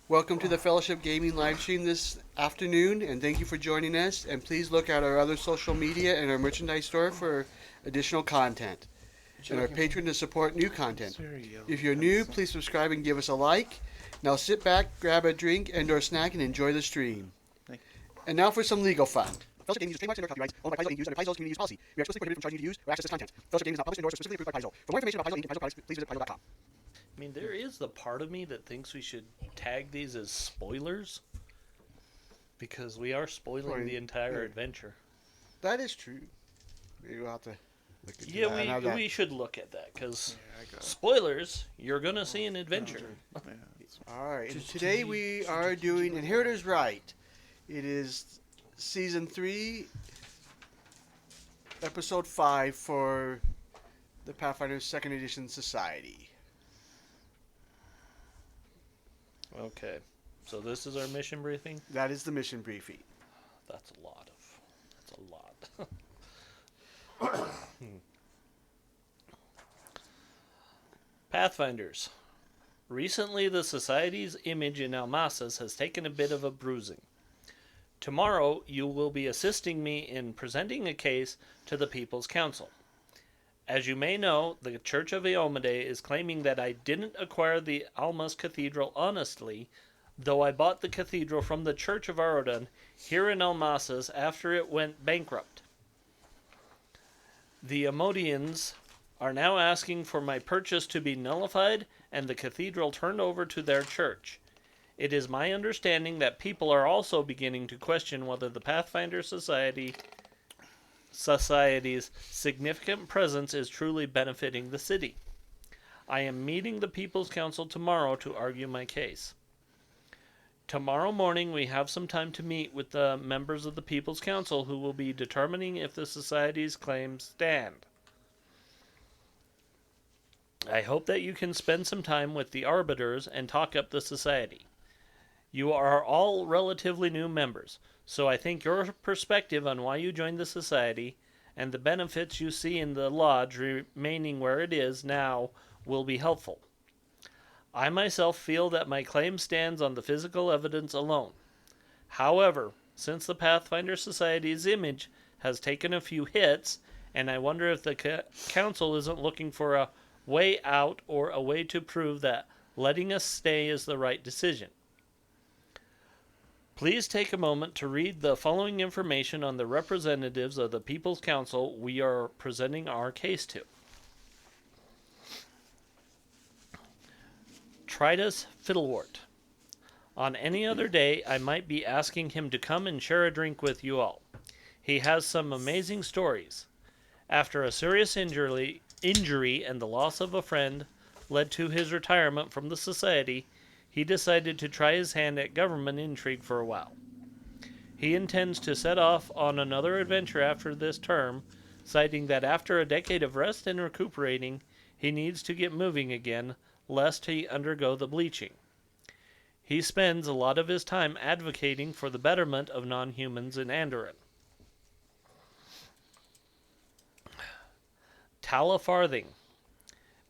Welcome to the Fellowship Gaming live stream this afternoon, and thank you for joining us. And please look at our other social media and our merchandise store for additional content. And our Patreon to support new content. If you're new, please subscribe and give us a like. Now sit back, grab a drink and/or snack, and enjoy the stream. And now for some legal fun. Fellowship Gaming uses trademarks and/or copyrights owned by Paizo Inc. used under Paizo's community use policy. We are explicitly prohibited from charging you to use or access this content. Fellowship Gaming is not published, endorsed, or specifically approved by Paizo. For more information about Paizo Inc. and Paizo products, please visit paizo.com. I mean, there is the part of me that thinks we should tag these as spoilers because we are spoiling the entire adventure. That is true. Maybe we'll have to look into Yeah, that. we should look at that because spoilers, you're going to see an adventure. Alright, and today we are doing Inheritor's Right. It is Season 3, Episode 5 for the Pathfinder 2nd Edition Society. Okay, so this is our mission briefing? That is the mission briefing. That's a lot. Pathfinders. Recently, the Society's image in Almasas has taken a bit of a bruising. Tomorrow, you will be assisting me in presenting a case to the People's Council. As you may know, the Church of Eomade is claiming that I didn't acquire the Almas Cathedral honestly, though I bought the cathedral from the Church of Arodan here in Almasas after it went bankrupt. The Amodians are now asking for my purchase to be nullified and the cathedral turned over to their church. It is my understanding that people are also beginning to question whether the Pathfinder Society's significant presence is truly benefiting the city. I am meeting the People's Council tomorrow to argue my case. Tomorrow morning we have some time to meet with the members of the People's Council who will be determining if the Society's claims stand. I hope that you can spend some time with the Arbiters and talk up the Society. You are all relatively new members, so I think your perspective on why you joined the Society and the benefits you see in the Lodge remaining where it is now will be helpful. I myself feel that my claim stands on the physical evidence alone. However, since the Pathfinder Society's image has taken a few hits, and I wonder if the Council isn't looking for a way out or a way to prove that letting us stay is the right decision. Please take a moment to read the following information on the representatives of the People's Council we are presenting our case to. Tritus Fiddlewort. On any other day, I might be asking him to come and share a drink with you all. He has some amazing stories. After a serious injury and the loss of a friend led to his retirement from the Society, he decided to try his hand at government intrigue for a while. He intends to set off on another adventure after this term, citing that after a decade of rest and recuperating, he needs to get moving again, lest he undergo the bleaching. He spends a lot of his time advocating for the betterment of non-humans in Andoran. Tala Farthing.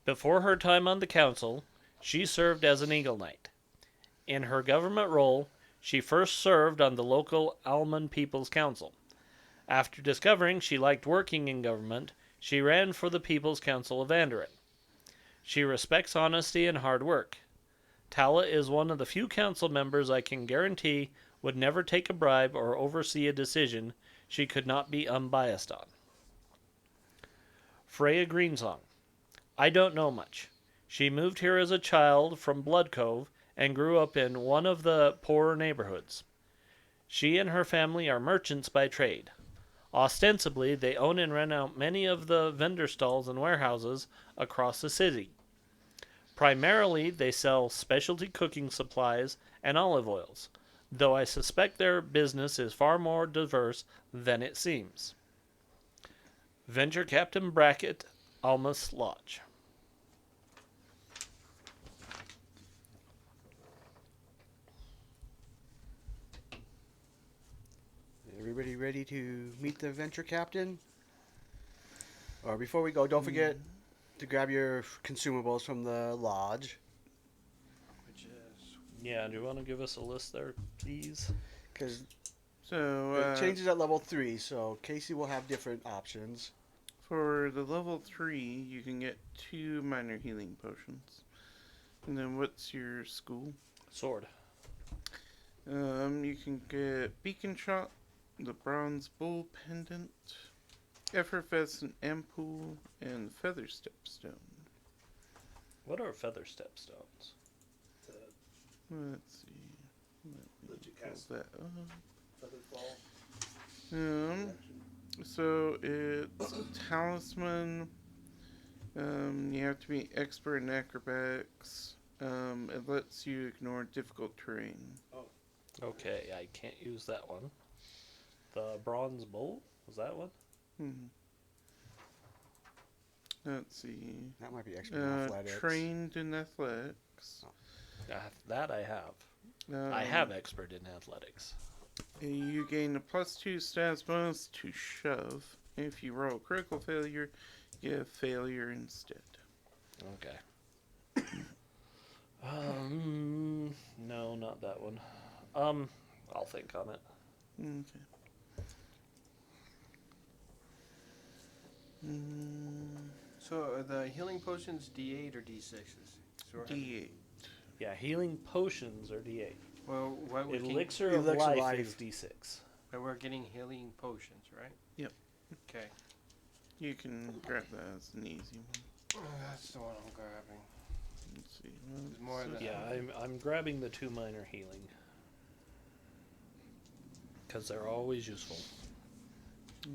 Before her time on the council, she served as an Eagle Knight. In her government role, she first served on the local Alman People's Council. After discovering she liked working in government, she ran for the People's Council of Andoran. She respects honesty and hard work. Tala is one of the few council members I can guarantee would never take a bribe or oversee a decision she could not be unbiased on. Freya Greensong. I don't know much. She moved here as a child from Blood Cove and grew up in one of the poorer neighborhoods. She and her family are merchants by trade. Ostensibly, they own and rent out many of the vendor stalls and warehouses across the city. Primarily, they sell specialty cooking supplies and olive oils, though I suspect their business is far more diverse than it seems. Venture Captain Brackett, Almas Lodge. Everybody ready to meet the Venture Captain? Or before we go, don't forget to grab your consumables from the lodge. Which is Yeah, do you want to give us a list there, please? Because So, it changes at level 3, so Casey will have different options. for the level 3, you can get 2 minor healing potions. And then what's your school? Sword. You can get Beacon Shot, the Bronze Bull Pendant, Effervescent Ampoule, and Feather Stepstone. What are feather stepstones? Let's see. Let me pull that up. So it's a talisman. You have to be expert in acrobatics. It lets you ignore difficult terrain. Okay, I can't use that one. The bronze bull? Was that one? Let's see. That might be expert in athletics. Trained in athletics. That I have. I have expert in athletics. You gain a +2 status bonus to shove. If you roll a critical failure, you get a failure instead. Okay. No, not that one. I'll think on it. Okay. So are the healing potions D8 or D6s? So D8. Yeah, healing potions are D8. Well, what we Elixir of Elixir life life. is D6. but we're getting healing potions, right? Yep. Okay. You can grab that as an easy one. That's the one I'm grabbing. Let's see. There's more of that. Yeah, I'm grabbing the 2 minor healing. Because they're always useful.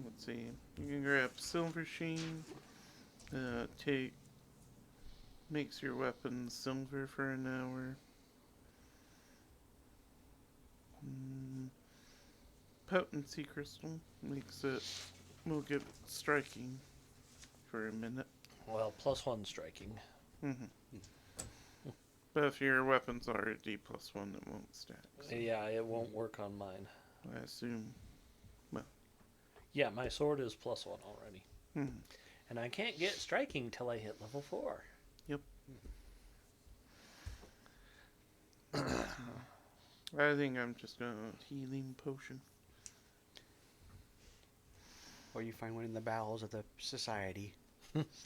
Let's see. You can grab Silver Sheen. Makes your weapon silver for an hour. Potency Crystal will give it striking for a minute. Well, +1 striking. But if your weapon's already +1, it won't stack. So Yeah, it won't work on mine. I assume. Yeah, my sword is +1 already. Mhm. And I can't get striking till I hit level 4. Yep. I think I'm just gonna healing potion. Or you find one in the bowels of the society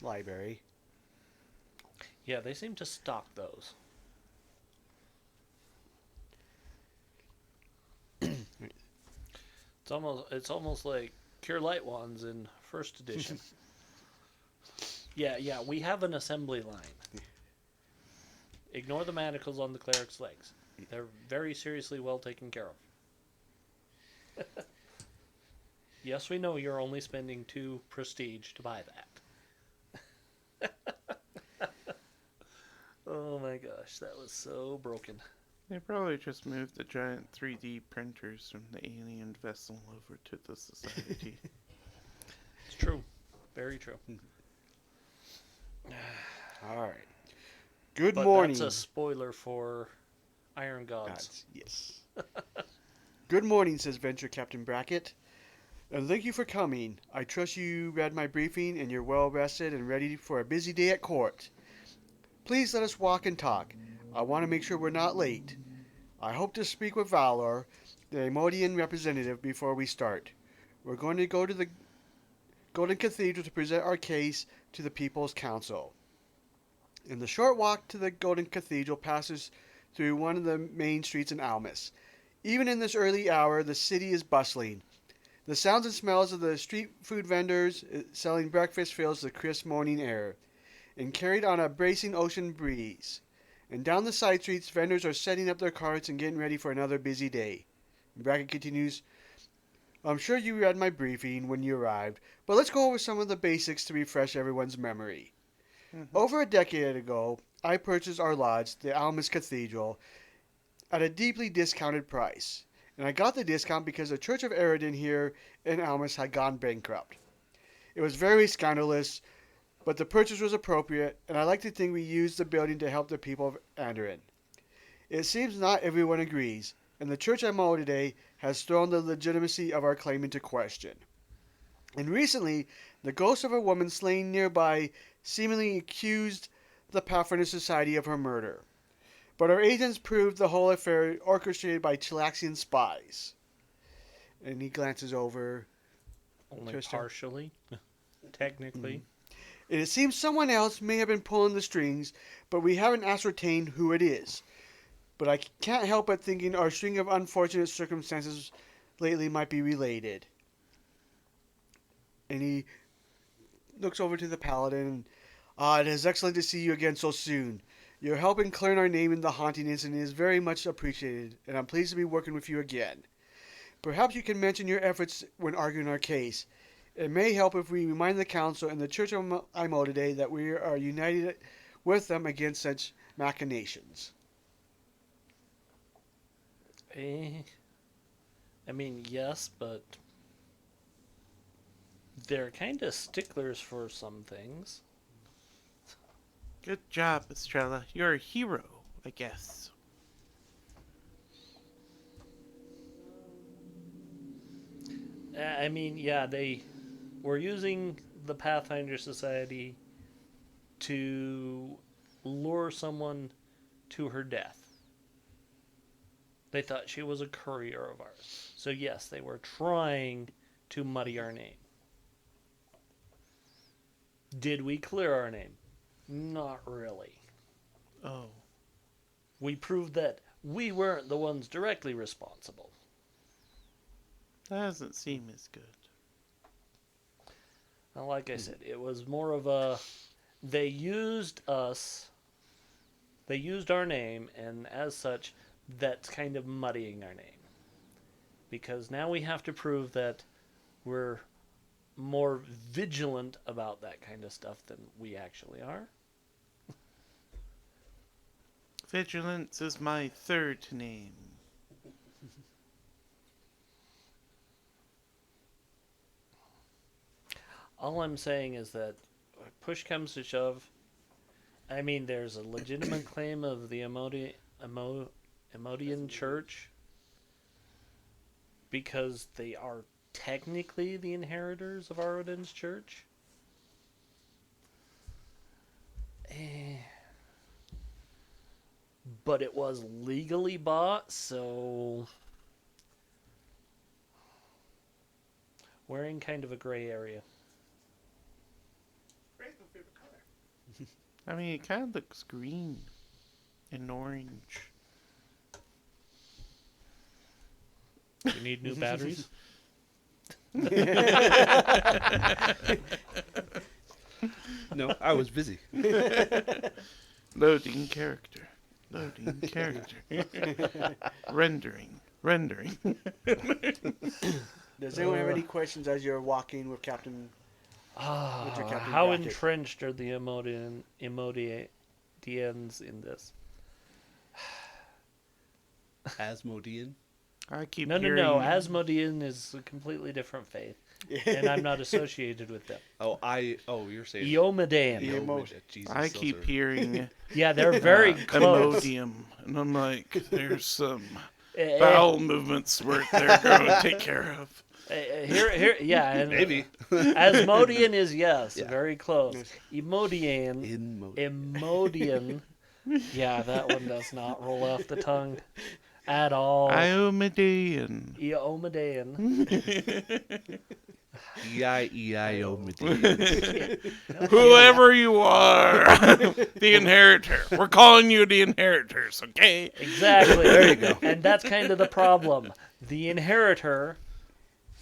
library. Yeah, they seem to stock those. It's almost like Cure Light Wands in first edition. Yeah, we have an assembly line. Ignore the manacles on the cleric's legs. They're very seriously well taken care of. Yes, we know you're only spending 2 prestige to buy that. Oh my gosh, that was so broken. They probably just moved the giant 3D printers from the alien vessel over to the society. It's true. Very true. All right. Good But morning. that's a spoiler for Iron Gods. Gods, yes. Good morning, says Venture Captain Brackett. And thank you for coming. I trust you read my briefing and you're well rested and ready for a busy day at court. Please let us walk and talk. I want to make sure we're not late. I hope to speak with Valor, the Amodian representative, before we start. We're going to go to the Golden Cathedral to present our case to the People's Council. And the short walk to the Golden Cathedral passes through one of the main streets in Almas. Even in this early hour, the city is bustling. The sounds and smells of the street food vendors selling breakfast fills the crisp morning air, and carried on a bracing ocean breeze. And down the side streets, vendors are setting up their carts and getting ready for another busy day. And Brackett continues, I'm sure you read my briefing when you arrived, but let's go over some of the basics to refresh everyone's memory. Over a decade ago, I purchased our lodge, the Almas Cathedral, at a deeply discounted price. And I got the discount because the Church of Eridan here in Almas had gone bankrupt. It was very scandalous, but the purchase was appropriate, and I like to think we used the building to help the people of Andoran. It seems not everyone agrees, and the church MO today has thrown the legitimacy of our claim into question. And recently, the ghost of a woman slain nearby seemingly accused the Pathfinder Society of her murder. But our agents proved the whole affair orchestrated by Chilaxian spies. And he glances over. Only Tristan. partially, technically. And it seems someone else may have been pulling the strings, but we haven't ascertained who it is. But I can't help but thinking our string of unfortunate circumstances lately might be related. And he looks over to the paladin. It is excellent to see you again so soon. Your help in clearing our name in the haunting incident is very much appreciated, and I'm pleased to be working with you again. Perhaps you can mention your efforts when arguing our case. It may help if we remind the council and the Church of Imo today that we are united with them against such machinations. I mean, yes, but they're kind of sticklers for some things. Good job, Estrella. You're a hero, I guess. I mean, yeah, they were using the Pathfinder Society to lure someone to her death. They thought she was a courier of ours. So yes, they were trying to muddy our name. Did we clear our name? Not really. Oh. We proved that we weren't the ones directly responsible. That doesn't seem as good. Now, like I said, it was more of a... They used us. They used our name, and as such, that's kind of muddying our name. Because now we have to prove that we're more vigilant about that kind of stuff than we actually are. Vigilance is my third name. All I'm saying is that push comes to shove. I mean, there's a legitimate claim of the Emodian Church because they are technically the inheritors of Aroden's church. But it was legally bought, so we're in kind of a gray area. I mean, it kind of looks green and orange. You need new batteries? No, I was busy. Loading character. Loading character. Rendering. Does anyone have any questions as you're walking with Captain? With your Captain How Brackett? entrenched are the Emodians in this? Asmodean. I keep No. hearing... Asmodean is a completely different faith, and I'm not associated with them. You're saying Eomedean. Jesus, I those keep are- hearing Yeah, they're very close. Emodium, and I'm like, there's some Eh, bowel movements where they're going to take care of. Here, yeah, and Maybe. Asmodean is yes, Yeah. very close. Emodian, In Emodian, yeah, that one does not roll off the tongue at all. Iomedean. Eomedean. E-I-E-I-O Medea. Whoever you are, the Inheritor. We're calling you the Inheritors, okay? Exactly. There you go. And that's kind of the problem. The Inheritor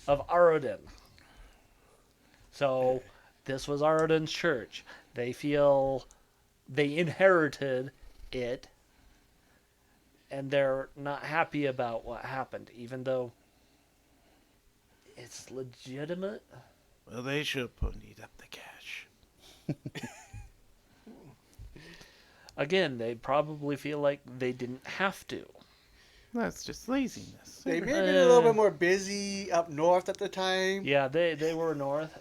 of Aroden. So, this was Aroden's church. They feel they inherited it, and they're not happy about what happened, even though it's legitimate. Well, they should have ponied up the cash. Again, they probably feel like they didn't have to. That's just laziness. They may have been a little bit more busy up north at the time. Yeah, they were north,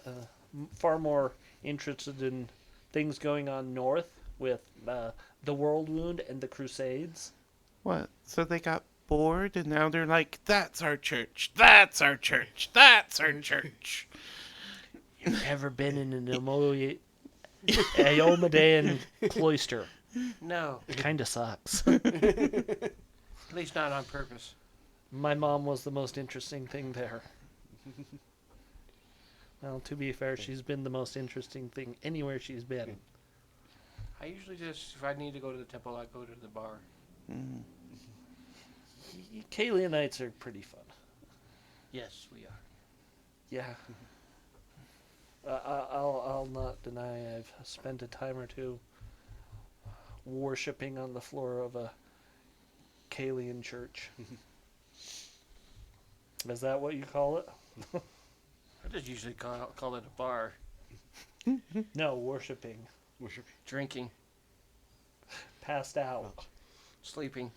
far more interested in things going on north with the World Wound and the Crusades. What? So they got bored and now they're like, that's our church. That's our church. That's our church. You've ever been in an Eomedean cloister? No, Kind of sucks. at least not on purpose. My mom was the most interesting thing there. Well, to be fair, she's been the most interesting thing anywhere she's been. I usually just, if I need to go to the temple, I go to the bar. Mm. Kalianites are pretty fun. Yes, we are. Yeah. I'll not deny I've spent a time or two worshipping on the floor of a Kalian church. Is that what you call it? I just usually call it a bar. No, worshipping. Drinking, Passed out. sleeping.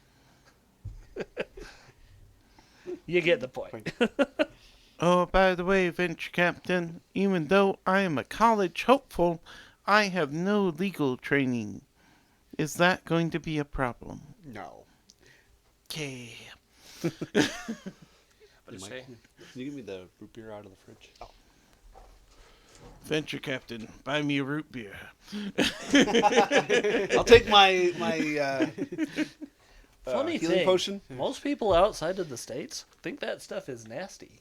You get the point. Oh, by the way, Venture Captain, even though I am a college hopeful, I have no legal training. Is that going to be a problem? No. Okay. What to say? Can you give me the root beer out of the fridge? Venture Captain, buy me a root beer. I'll take my Funny healing thing, potion. most people outside of the States think that stuff is nasty.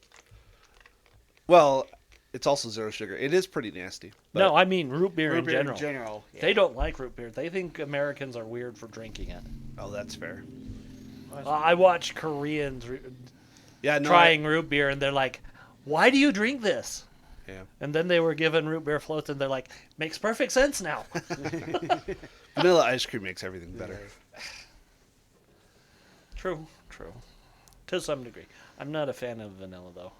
Well, it's also zero sugar. It is pretty nasty. But No, I mean root beer Root in beer general. in general. Yeah. They don't like root beer. They think Americans are weird for drinking it. Oh, that's fair. I watch Koreans Yeah, no. trying root beer, and they're like, "Why do you drink this?" Yeah. And then they were given root beer floats, and they're like, "Makes perfect sense now." Vanilla ice cream makes everything better. True. To some degree. I'm not a fan of vanilla, though.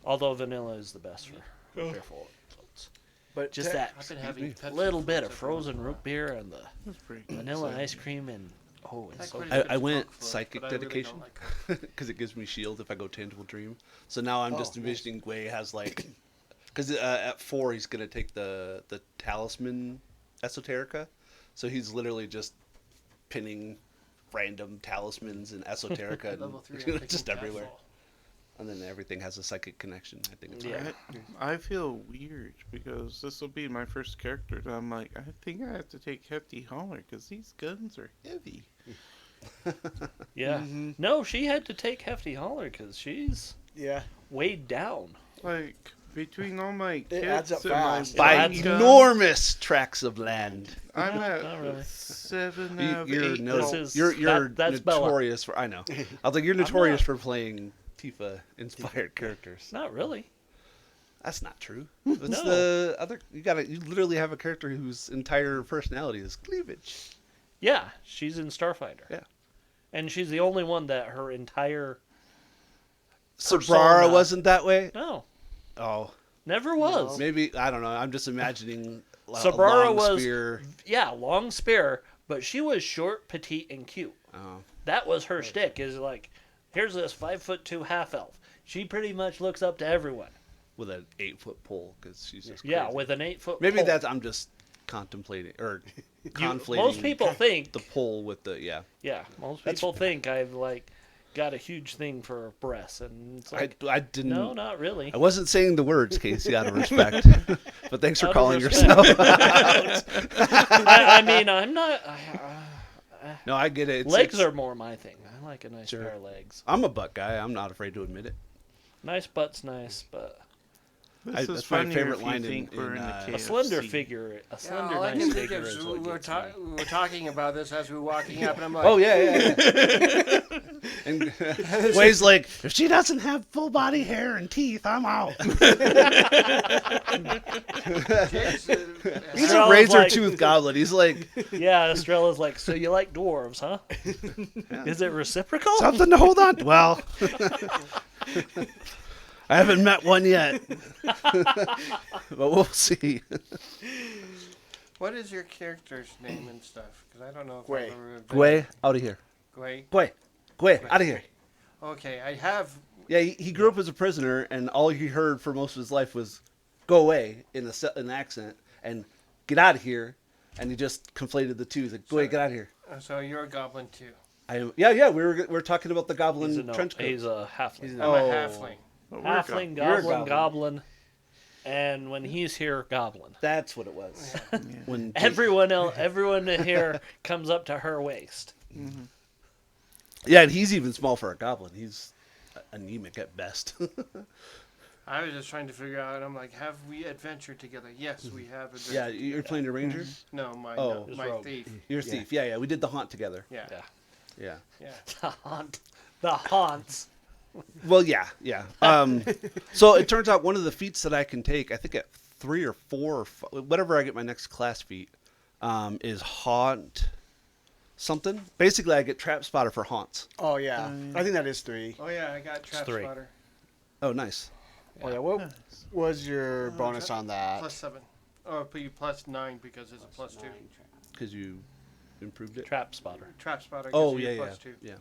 Although vanilla is the best for root beer floats. But Just that I've been having Pepsi little bit of floats frozen every once root beer and the That's pretty good. vanilla ice cream, and oh, in a it's while. so Like good. pretty I good went Coke float, psychic but I really dedication. don't like Coke. Because it gives me shield if I go tangible dream. So now I'm just Oh, envisioning Gwei has like, because at 4 he's gonna take the talisman esoterica, so he's literally just pinning random talismans and esoterica Level 3, I'm and picking just everywhere, Catfall. and then everything has a psychic connection. I think it's Yeah. I feel weird because this will be my first character. And I'm like, I think I have to take Hefty Holler because these guns are heavy. Yeah. Mhm. No, she had to take Hefty Holler because she's Yeah. weighed down. Like, between all my It adds kits up and my fast. by That's- enormous tracts of land. I'm at Not really. 7 You, out of you're 8. no, This is- you're that's Bella. notorious for. I know. I was like, you're notorious not. for playing Tifa inspired characters. Not really. That's not true. It's No. the other. You literally have a character whose entire personality is cleavage. Yeah, she's in Starfighter. Yeah. And she's the only one that her entire Sabrara Persona. wasn't that way. no, Oh, never was. maybe I don't know. I'm just imagining a Sabrara long was- spear. Yeah, long spear, but she was short, petite, and cute. Oh, That was her shtick. Is like, here's this 5'2" half elf. She pretty much looks up to everyone. with an 8-foot pole because she's just Yeah, crazy. with an 8-foot. Maybe pole. that's I'm just contemplating or conflating. Most people think. the pole with the Yeah, most That's people think I've like got a huge thing for breasts, and it's like, I didn't. no, not really. I wasn't saying the words, Casey, out of respect. But thanks for Out of calling respect. yourself out. I mean, I'm not. No, I get it. Legs are more my thing. I like a nice Sure. pair of legs. I'm a butt guy. I'm not afraid to admit it. Nice butt's nice, but This is that's my funnier favorite if you line think in- we're in, the uh, KFC. a slender figure, a Yeah, slender all I nice can think figure of is is what we were, gets me. we were talking about this as we were walking up, and I'm like, Oh yeah. And Way's like, if she doesn't have full body hair and teeth, I'm out. He's a Estrella's razor like- tooth goblin. He's like Yeah, Estrella's like, so you like dwarves, huh? Is it reciprocal? something to hold on to. Well, I haven't met one yet, but we'll see. what is your character's name and stuff? Because I don't know if Gwei. I've ever been- Gwei, out of here. Gwei. Gwei, out of here. Okay, I have. Yeah, he grew up as a prisoner, and all he heard for most of his life was "go away" in an accent, and "get out of here," and he just conflated the two. He's like, "Go away, get out of here." So you're a goblin too. Yeah. We were talking about the goblin He's a, no, trench coat. he's a halfling. I'm Oh. a halfling. But we're Halfling, You're a goblin, goblin. And when he's here, goblin. That's what it was. When Everyone here comes up to her waist. yeah, and he's even small for a goblin. He's anemic at best. I was just trying to figure out. I'm like, have we adventured together? Yes, we have adventured. yeah, you're playing a ranger. No, my Oh. no, my Rogue. thief. You're a thief. Yeah, we did the haunt together. Yeah. Yeah. Yeah. Yeah. The haunts. Well, yeah. So it turns out one of the feats that I can take, I think at 3 or 4 or whatever I get my next class feat, is haunt something. Basically, I get trap spotter for haunts. Oh yeah, I think that is 3. Oh yeah, I got trap 3. spotter. Oh, nice. Oh yeah, what was your bonus on that? +7. Oh, but you +9 because it's a +2. Because you improved it. Trap spotter. Trap spotter. Oh, gives you yeah, a yeah. +2. Yeah.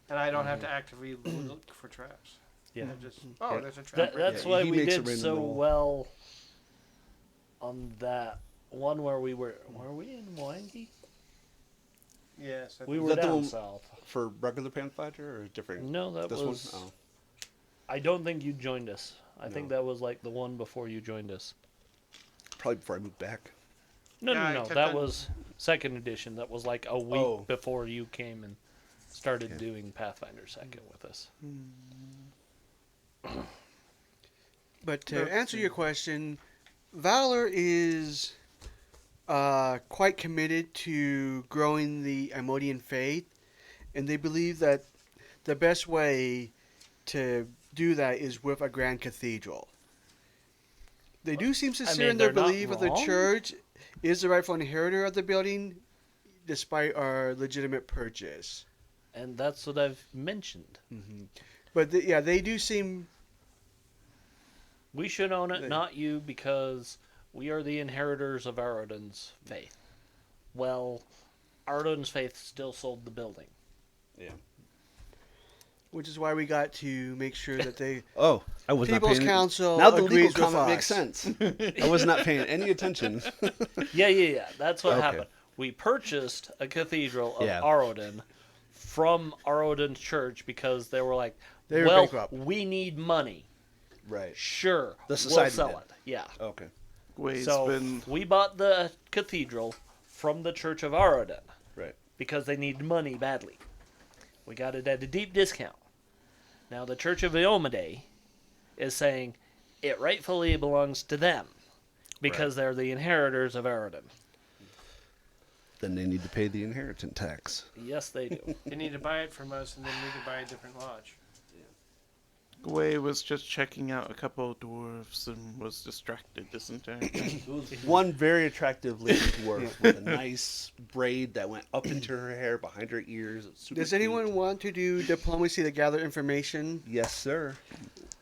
And I don't have to actively look for traps. Yeah. I just there's a trap. That, right that's Yeah, why he we makes a did random so roll. well on that one where we were we in Mwangi? there. Yes. I We think were that the down one- south. For regular Pathfinder or different? No, that This was one? Oh. I don't think you joined us. I think No. that was like the one before you joined us. Probably before I moved back. No, Yeah, I no. kept That on- was second edition. That was like a week Oh. before you came and started Okay. doing Pathfinder second with us. But to answer your question, Valor is quite committed to growing the Imodian faith, and they believe that the best way to do that is with a grand cathedral. They do seem sincere in their they're not belief that the wrong. church is the rightful inheritor of the building, despite our legitimate purchase. And that's what I've mentioned. But yeah, they do seem. We should own it, They- not you, because we are the inheritors of Arodin's faith. Well, Arodin's faith still sold the building. Yeah. Which is why we got to make sure that they. Oh, I was People's not paying. Council Now the legal agrees with comment makes us. sense. I was not paying any attention. Yeah. That's what Okay. happened. We purchased a cathedral of Yeah. Arodin from Arodin's church because they were like, They were well, bankrupt. we need money. Right. Sure, The we'll society sell did. it. Yeah. Okay. Way's So been we bought the cathedral from the Church of Arodin Right. because they need money badly. We got it at a deep discount. Now the Church of Iomade is saying it rightfully belongs to them because they're the inheritors of Arodin. Then they need to pay the inheritance tax. Yes, they do. They need to buy it from us, and then we can buy a different lodge. Way was just checking out a couple of dwarves and was distracted this entire time. One very attractive lady dwarf with a nice braid that went up into her hair, behind her ears. It's super Does anyone cute. want to do diplomacy to gather information? Yes, sir.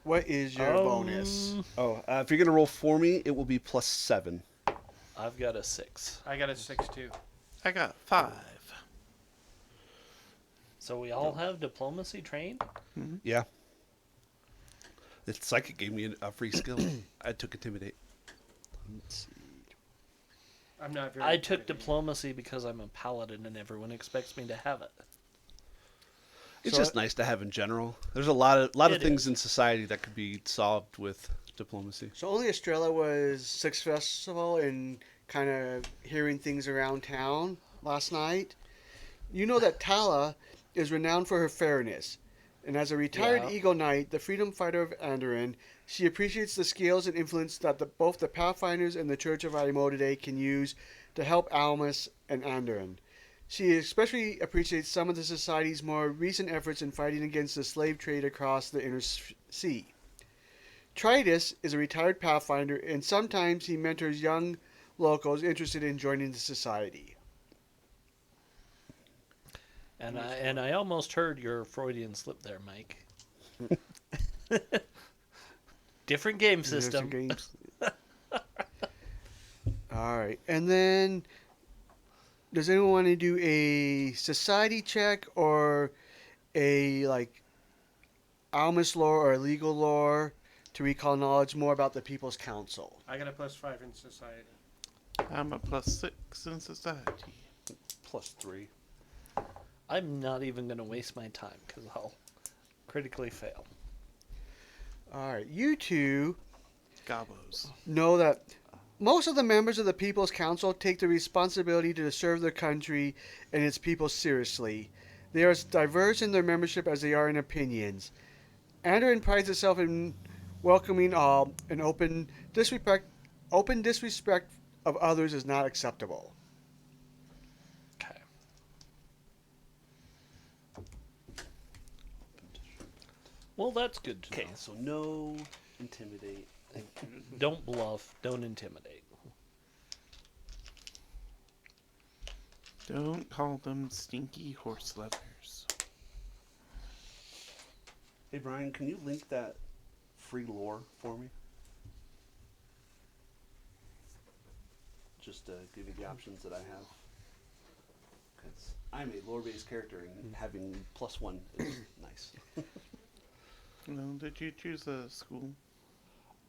What is your bonus? Oh, if you're gonna roll for me, it will be +7. I've got a 6. I got a 6 too. I got 5. So we all have diplomacy trained? Yeah. The psychic gave me a free skill. I took intimidate. I'm not very. I took intimidating. diplomacy because I'm a paladin and everyone expects me to have it. It's So just nice to have in general. There's a lot of It things is. in society that could be solved with diplomacy. So only Estrella was successful in kind of hearing things around town last night. You know that Tala is renowned for her fairness. And as a retired Yeah. Eagle Knight, the freedom fighter of Andoran, she appreciates the skills and influence that both the Pathfinders and the Church of Imodidae can use to help Almus and Andoran. She especially appreciates some of the society's more recent efforts in fighting against the slave trade across the inner sea. Tritus is a retired Pathfinder, and sometimes he mentors young locals interested in joining the society. And I almost heard your Freudian slip there, Mike. Different game There's system. some games. All right, and then does anyone want to do a society check or a Almus lore or legal lore to recall knowledge more about the People's Council? I got a +5 in society. I'm a +6 in society. +3. I'm not even going to waste my time because I'll critically fail. All right, you two Gobos. Know that most of the members of the People's Council take the responsibility to serve their country and its people seriously. They are as diverse in their membership as they are in opinions. Andoran prides itself in welcoming all, and open disrespect of others is not acceptable. Okay. Well, that's good to Okay, know. so no intimidate. Don't bluff. Don't intimidate. Don't call them stinky horse lovers. Hey Brian, can you link that free lore for me? Just to give you the options that I have. Because I'm a lore-based character, and having +1 is nice. No, did you choose a school?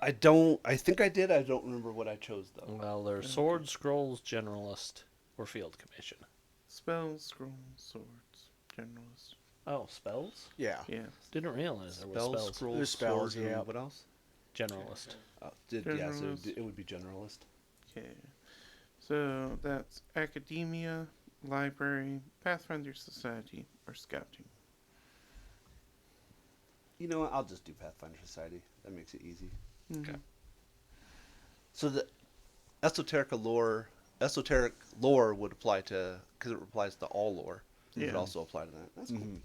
I don't. I think I did. I don't remember what I chose though. Well, there's Sword, Scrolls, Generalist, or Field Commission. Spells, scrolls, swords, generalist. Oh, spells? Yeah. Yeah. Didn't realize there was Spells, spells. scrolls, There's spells, swords, and yeah. what else? Generalist. Yeah, so Generalist. it would be generalist. Okay. So that's academia, library, Pathfinder Society, or scouting. You know what? I'll just do Pathfinder Society. That makes it easy. Okay. So the esoteric lore would apply to, because it applies to all lore. It would Yeah. also apply to that. That's cool.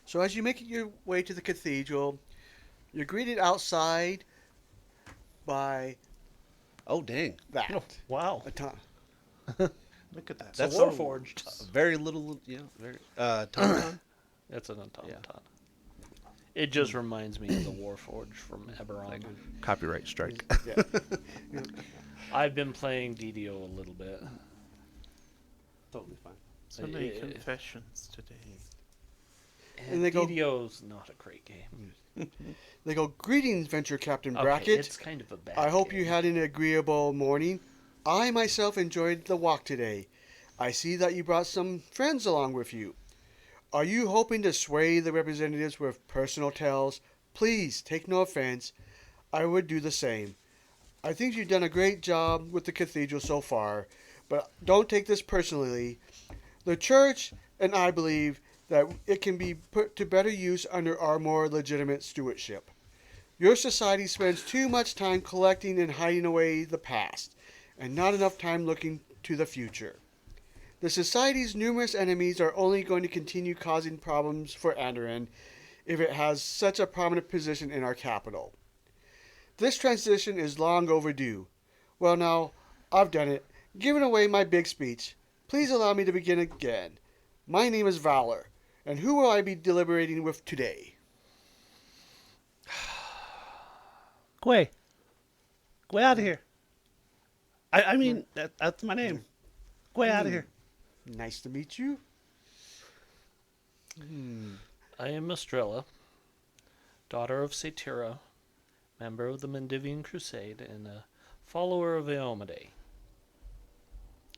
So as you make your way to the cathedral, you're greeted outside by Oh dang! that. Oh, wow. A ton. Look at that. That's That's Warforged. very little. Yeah, very. Automaton? It's an automaton. It just reminds me of the Warforged from Eberron. Copyright strike. Yeah. I've been playing DDO a little bit. Totally fine. So many Yeah. confessions today. And they go- DDO's not a great game. They go, "Greetings, Venture Captain Okay, Brackett. it's kind of a bad I hope game. you had an agreeable morning. I myself enjoyed the walk today. I see that you brought some friends along with you. Are you hoping to sway the representatives with personal tales? Please take no offense. I would do the same. I think you've done a great job with the cathedral so far, but don't take this personally. The church and I believe that it can be put to better use under our more legitimate stewardship. Your society spends too much time collecting and hiding away the past, and not enough time looking to the future. The society's numerous enemies are only going to continue causing problems for Andoran if it has such a prominent position in our capital. This transition is long overdue. Well now, I've done it, given away my big speech. Please allow me to begin again. My name is Valor, and who will I be deliberating with today?" Gway. Gway out of here. I mean, that's my name. Gway out of here. Nice to meet you. I am Estrella, daughter of Satira, member of the Mendivian Crusade, and a follower of Eomade.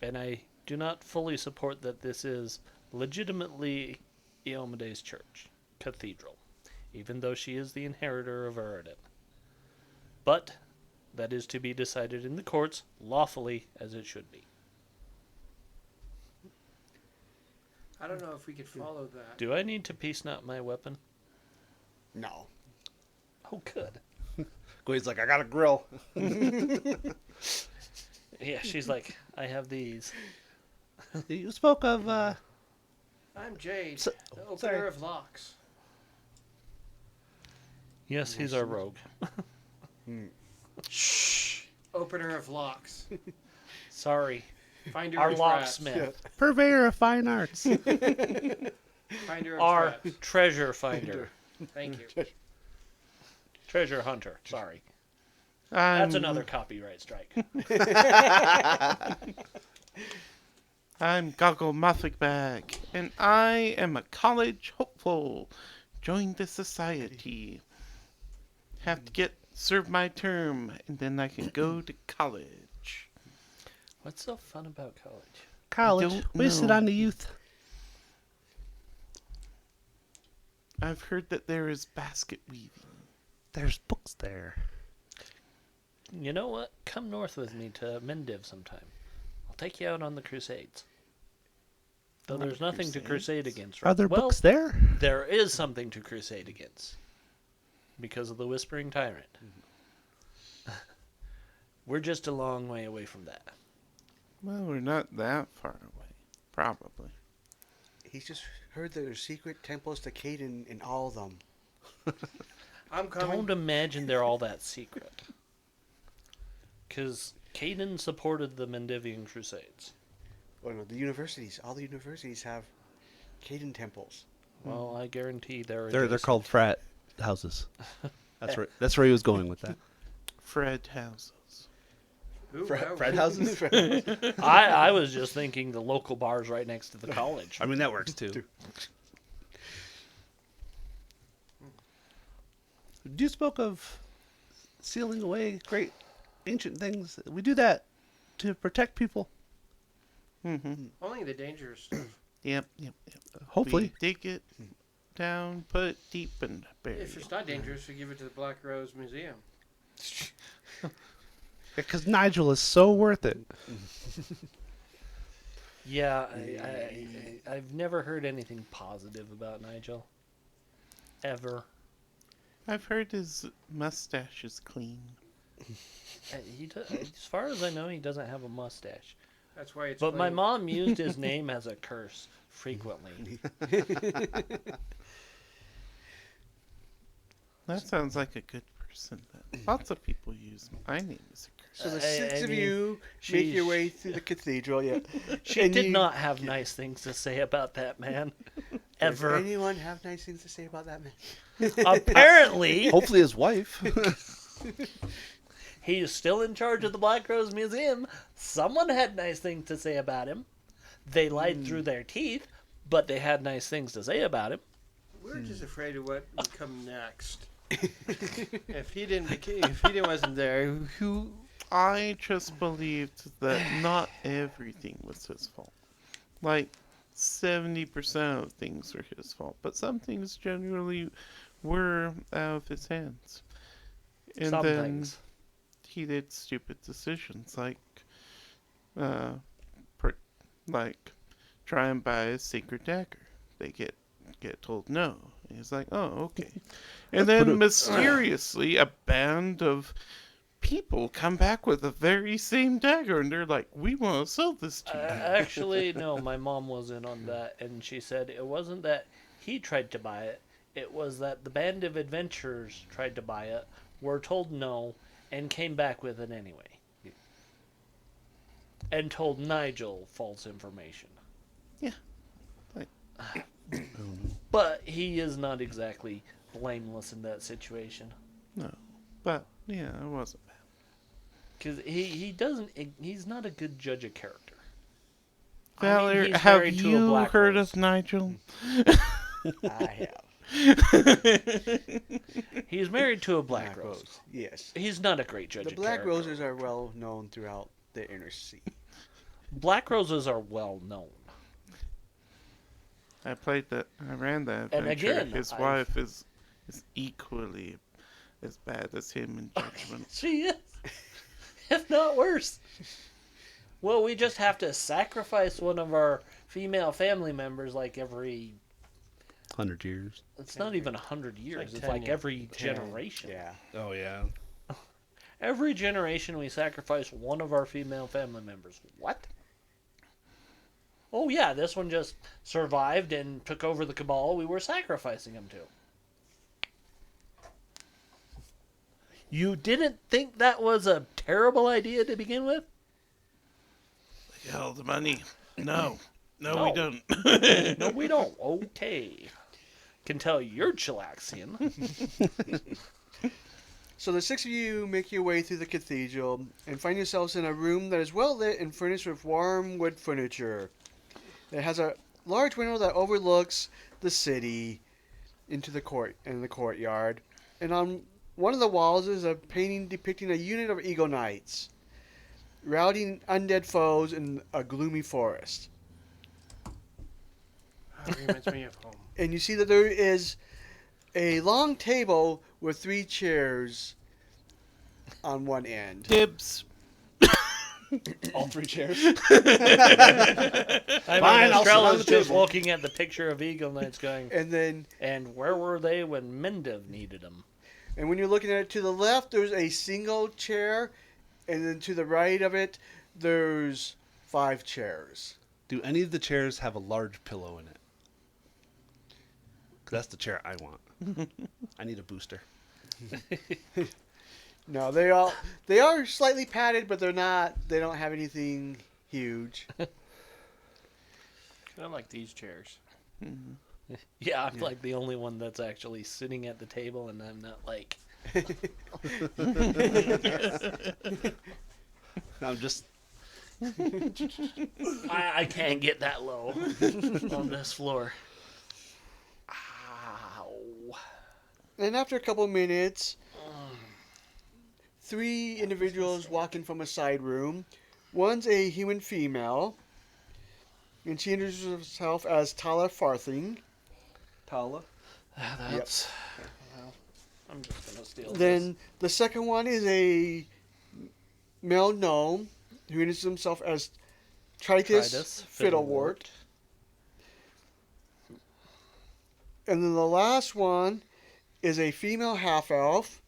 And I do not fully support that this is legitimately Eomade's church, cathedral, even though she is the inheritor of Eridan. But that is to be decided in the courts, lawfully as it should be. I don't know if we could follow that. Do I need to peace knot my weapon? No. Oh, good. Gway's like, I got a grill. Yeah, she's like, I have these. You spoke of, I'm Jade, So- the opener sorry. of locks. Yes, he's our rogue. Shh. Opener of locks. Sorry. Finder Our of locksmith. traps. Purveyor of fine arts. Finder of Our traps. treasure finder. Thank you. Treasure hunter. Sorry. I'm, That's another copyright strike. I'm Goggle Muffig and I am a college hopeful. Join the society. Have to serve my term, and then I can go to college. What's so fun about college? College. don't Wasted know. on the youth. I've heard that there is basket weaving. There's books there. You know what? Come north with me to Mendiv sometime. I'll take you out on the Crusades. Though On there's the nothing to crusade Crusades? against. Are there well, books there? there is something to crusade against. Because of the Whispering Tyrant. We're just a long way away from that. Well, we're not that far away. Probably. He's just heard there are secret temples to Caden in all of them. I'm coming. Don't imagine they're all that secret. Because Caden supported the Mendivian Crusades. Oh no, all the universities have Caden temples. Well, I guarantee they're They're called frat houses. That's where he was going with that. Fred houses. Ooh, Frat houses? I was just thinking the local bars right next to the college. I mean, that works too. You spoke of sealing away great ancient things. We do that to protect people. Mm-hmm. Only the dangerous stuff. Yep. Hopefully. We dig it down, put it deep, and bury If it. it's not dangerous, we give it to the Black Rose Museum. Because Nigel is so worth it. Yeah, I've never heard anything positive about Nigel. Ever. I've heard his mustache is clean. As far as I know, he doesn't have a mustache. That's why it's. But my playing- mom used his name as a curse frequently. That sounds like a good person. Then. Lots of people use my name as a curse. So the I six of mean, you make your sheesh. way through the cathedral. Yeah. She And did you- not have nice things to say about that man. Does Ever. anyone have nice things to say about that man? Apparently, Hopefully his wife. he is still in charge of the Black Rose Museum. Someone had nice things to say about him. They lied through their teeth, but they had nice things to say about him. We're just afraid of what would come next. If he wasn't there, who? I just believed that not everything was his fault. Like 70% of things were his fault, but some things generally were out of his hands. And Some then things. he did stupid decisions like try and buy a secret dagger. They get told no. And he's like, oh, okay. And then mysteriously a band of people come back with the very same dagger, and they're like, we want to sell this to you. Actually, no, my mom was in on that, and she said it wasn't that he tried to buy it. It was that the band of adventurers tried to buy it, were told no, and came back with it anyway. And told Nigel false information. Yeah. Like, But he is not exactly blameless in that situation. no. But, yeah, it wasn't bad. Because he's not a good judge of character. Valerie, he's have married to a you Black heard Rose. of Nigel? I have. He's married to a Black Rose. Rose. Yes. He's not a great judge The of Black character. Roses are well known throughout the inner sea. Black Roses are well known. I ran that And adventure. again, His wife is equally as bad as him in judgment. She is. If not worse. Well, we just have to sacrifice one of our female family members like every... 100 years. It's not even 100 years. like It's 10 like years. every generation. Yeah. Oh, yeah. Every generation we sacrifice one of our female family members. What? Oh yeah, this one just survived and took over the cabal we were sacrificing him to. You didn't think that was a terrible idea to begin with? Hell, the money. No, No. we don't. No, we don't. Okay. Can tell you're chillaxian. So the six of you make your way through the cathedral and find yourselves in a room that is well lit and furnished with warm wood furniture. It has a large window that overlooks the city into the courtyard. And on one of the walls is a painting depicting a unit of Eagle Knights routing undead foes in a gloomy forest. Oh, reminds me of home. And you see that there is a long table with 3 chairs on one end. Dibs. All 3 chairs. I Fine, mean, I'll sit on Estrella's the just table. looking at the picture of Eagle Knights going, And then, and where were they when Mendev needed them? and when you're looking at it to the left, there's a single chair, and then to the right of it, there's 5 chairs. Do any of the chairs have a large pillow in it? 'Cause that's the chair I want. I need a booster. No, they are slightly padded, but they're not. They don't have anything huge. Kind of like these chairs. Yeah, I'm like the only one that's actually sitting at the table, and I'm not like, I'm just I can't get that low on this floor. Ow. And after a couple minutes, 3 individuals walk in from a side room. One's a human female, and she introduces herself as Tala Farthing. Tala. That's. Well, I'm just gonna steal Then the second one is a male gnome who introduces himself as Tritus Tritus Fiddlewort. And then the last one is a female half-elf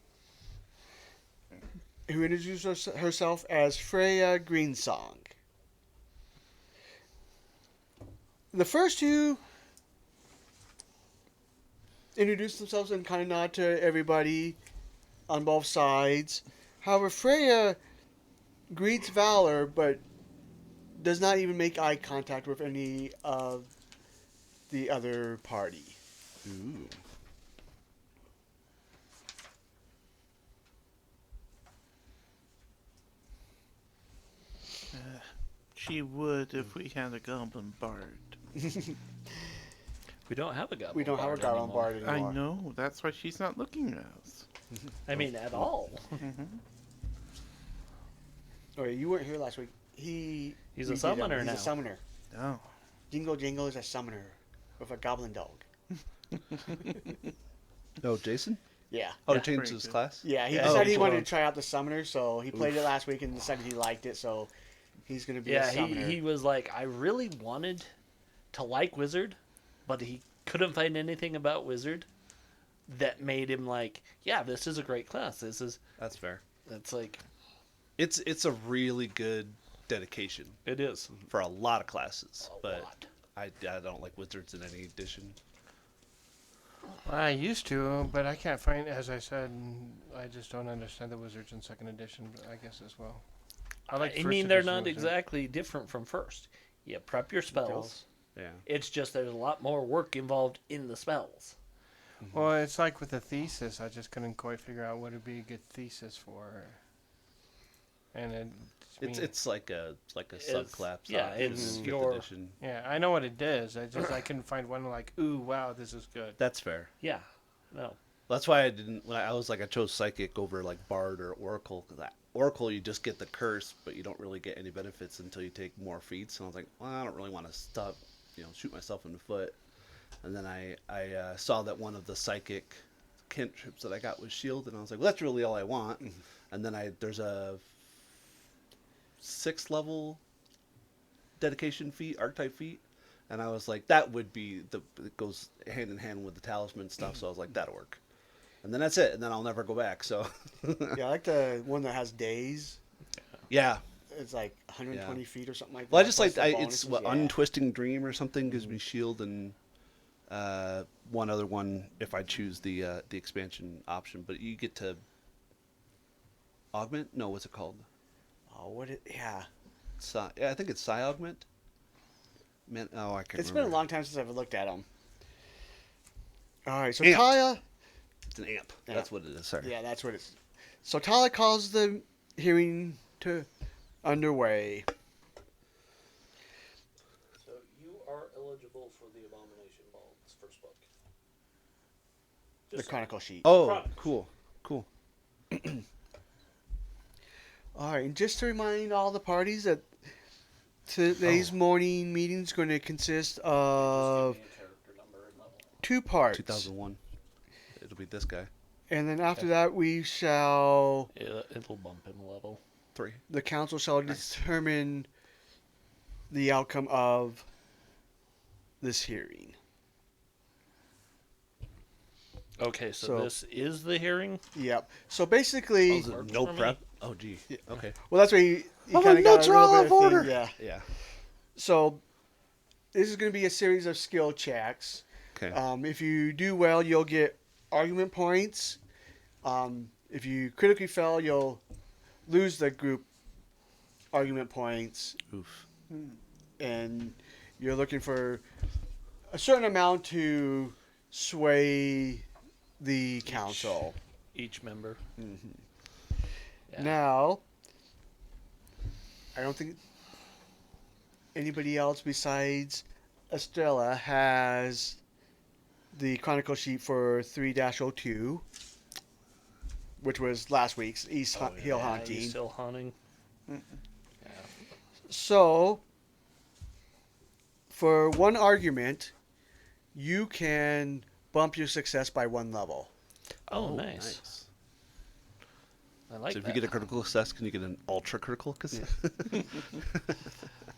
who introduces herself as Freya Greensong. The first 2 introduce themselves and kind of nod to everybody on both sides. However, Freya greets Valor, but does not even make eye contact with any of the other party. Ooh. She would if we had a goblin bard. We don't have a goblin. We don't have a goblin anymore. bard anymore. I know. That's why she's not looking at us. I mean, at all. Oh, yeah, you weren't here last week. He's a we did him. summoner He's now. a summoner. Oh. Jingle Jingle is a summoner with a goblin dog. No, Jason. Yeah. Oh, Yeah. to change Pretty his good. class. Yeah, he Yeah, decided he's he wanted one. to try out the summoner, so he played it last week and decided he liked it, so he's going to be a Yeah, summoner. he was like, I really wanted to like Wizard, but he couldn't find anything about Wizard that made him like, yeah, this is a great class. This is, That's fair. it's like, It's a really good dedication it is. for a lot of classes, A but lot. I don't like wizards in any edition. I used to, but I can't find. As I said, I just don't understand the wizards in 2nd edition. I guess as well. I like. I first mean, they're edition not wizards. exactly different from first. You prep your spells. Yeah. It's just there's a lot more work involved in the spells. Well, it's like with the thesis. I just couldn't quite figure out what would be a good thesis for. And It's like a It's- subclass. yeah, it's your- edition. yeah, I know what it is. I couldn't find one like, ooh, wow, this is good. That's fair. Yeah. No. That's why I didn't. When I was like, I chose psychic over like bard or oracle. Because oracle, you just get the curse, but you don't really get any benefits until you take more feats. And I was like, well, I don't really want to stop, shoot myself in the foot. And then I saw that one of the psychic cantrips that I got was shield, and I was like, well, that's really all I want. And then there's a 6th level dedication feat, archetype feat, and I was like, that would be it goes hand in hand with the talisman stuff. So I was like, that'll work. And then that's it. And then I'll never go back. So Yeah, I like the one that has days. yeah. It's like 120 feet or something like that. Well, I just plus like the it's bonuses, what yeah. untwisting dream or something gives me shield, and one other one if I choose the expansion option. But you get to augment. No, what's it called? Oh, yeah. Yeah, I think it's psi augment. Man, I can't. It's remember. been a long time since I've looked at them. All right, so Amp. Taya. It's an amp. Yeah. That's what it is. Sorry. Yeah, that's what it's. So Tala calls the hearing to underway. So you are eligible for the Abomination Ball's first book. The chronicle sheet. Oh, Product. cool. All right, and just to remind all the parties that today's morning meeting is going to consist of Just give me a character number and level. 2 parts. 2001. It'll be this guy. And then after that, we shall, It'll bump him a level. 3. the council shall determine the outcome of this hearing. Okay, so So- this is the hearing. Yep. So basically, Oh, is it no for me. prep? Oh, gee. Yeah. Okay. well, that's where you All kind my of got notes a are little all bit out of of thing, order. Yeah. Yeah. So this is going to be a series of skill checks. Okay. If you do well, you'll get argument points. If you critically fail, you'll lose the group argument points. Oof. And you're looking for a certain amount to sway the council. Each member. Yeah. Now, I don't think anybody else besides Estrella has the chronicle sheet for 3-02, which was last week's East Hill Yeah, Haunting. he's still haunting. So, for one argument, you can bump your success by 1 level. Oh, nice. I like So if that. you get a critical success, can you get an ultra critical?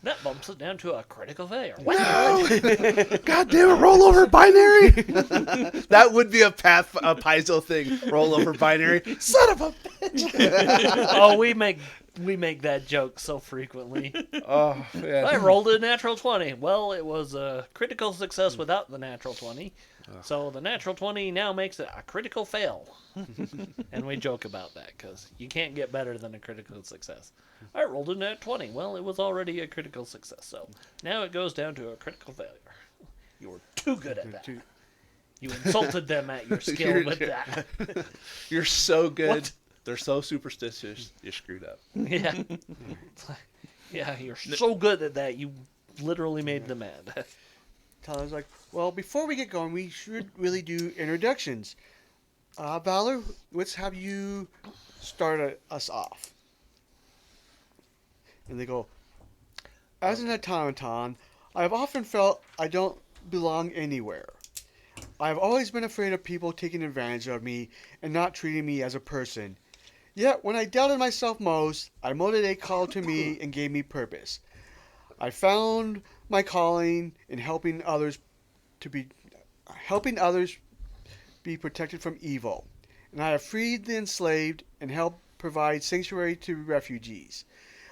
That bumps it down to a critical failure. God damn it! Roll over binary. That would be a Paizo thing. Roll over binary. Son of a bitch. Oh, we make that joke so frequently. Oh man. I rolled a natural 20. Well, it was a critical success without the natural 20. So the natural 20 now makes it a critical fail. And we joke about that because you can't get better than a critical success. I rolled a nat 20. Well, it was already a critical success. So now it goes down to a critical failure. You were too good at that. You insulted them at your skill You're- with that. You're so good. What? They're so superstitious. You're screwed up. Yeah. It's like, yeah, you're so good at that, you literally made them mad. Tyler's like, well, before we get going, we should really do introductions. Valor, let's have you start us off. And they go, as an automaton, I have often felt I don't belong anywhere. I have always been afraid of people taking advantage of me and not treating me as a person. Yet, when I doubted myself most, Imodade called to me and gave me purpose. I found my calling in helping others be protected from evil, and I have freed the enslaved and helped provide sanctuary to refugees.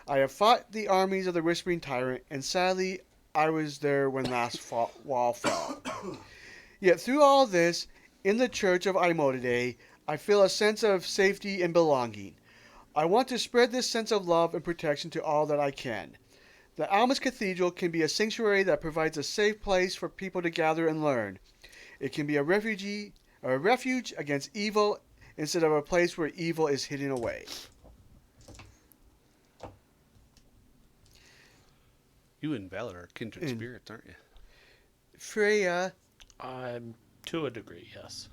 I have fought the armies of the Whispering Tyrant, and sadly, I was there when last wall fell. Yet through all this, in the Church of Imodade, I feel a sense of safety and belonging. I want to spread this sense of love and protection to all that I can. The Almas Cathedral can be a sanctuary that provides a safe place for people to gather and learn. It can be a refuge against evil instead of a place where evil is hidden away. You and Valor are kindred And- spirits, aren't you? Freya I'm to a degree, yes.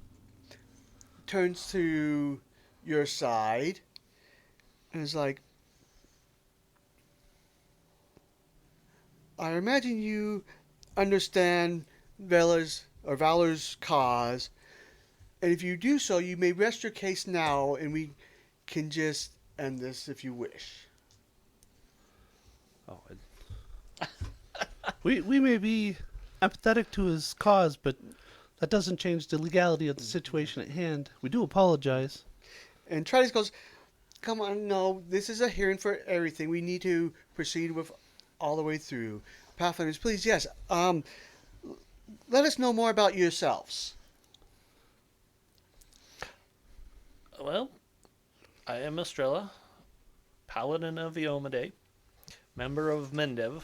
turns to your side and is like, I imagine you understand Valor's cause, and if you do so, you may rest your case now, and we can just end this if you wish. Oh, we may be empathetic to his cause, but that doesn't change the legality of the situation at hand. We do apologize. And Tritus goes, come on, no, this is a hearing for everything. We need to proceed with all the way through. Pathfinders, please, yes. Let us know more about yourselves. Well, I am Estrella, Paladin of Iomade, member of Mendev.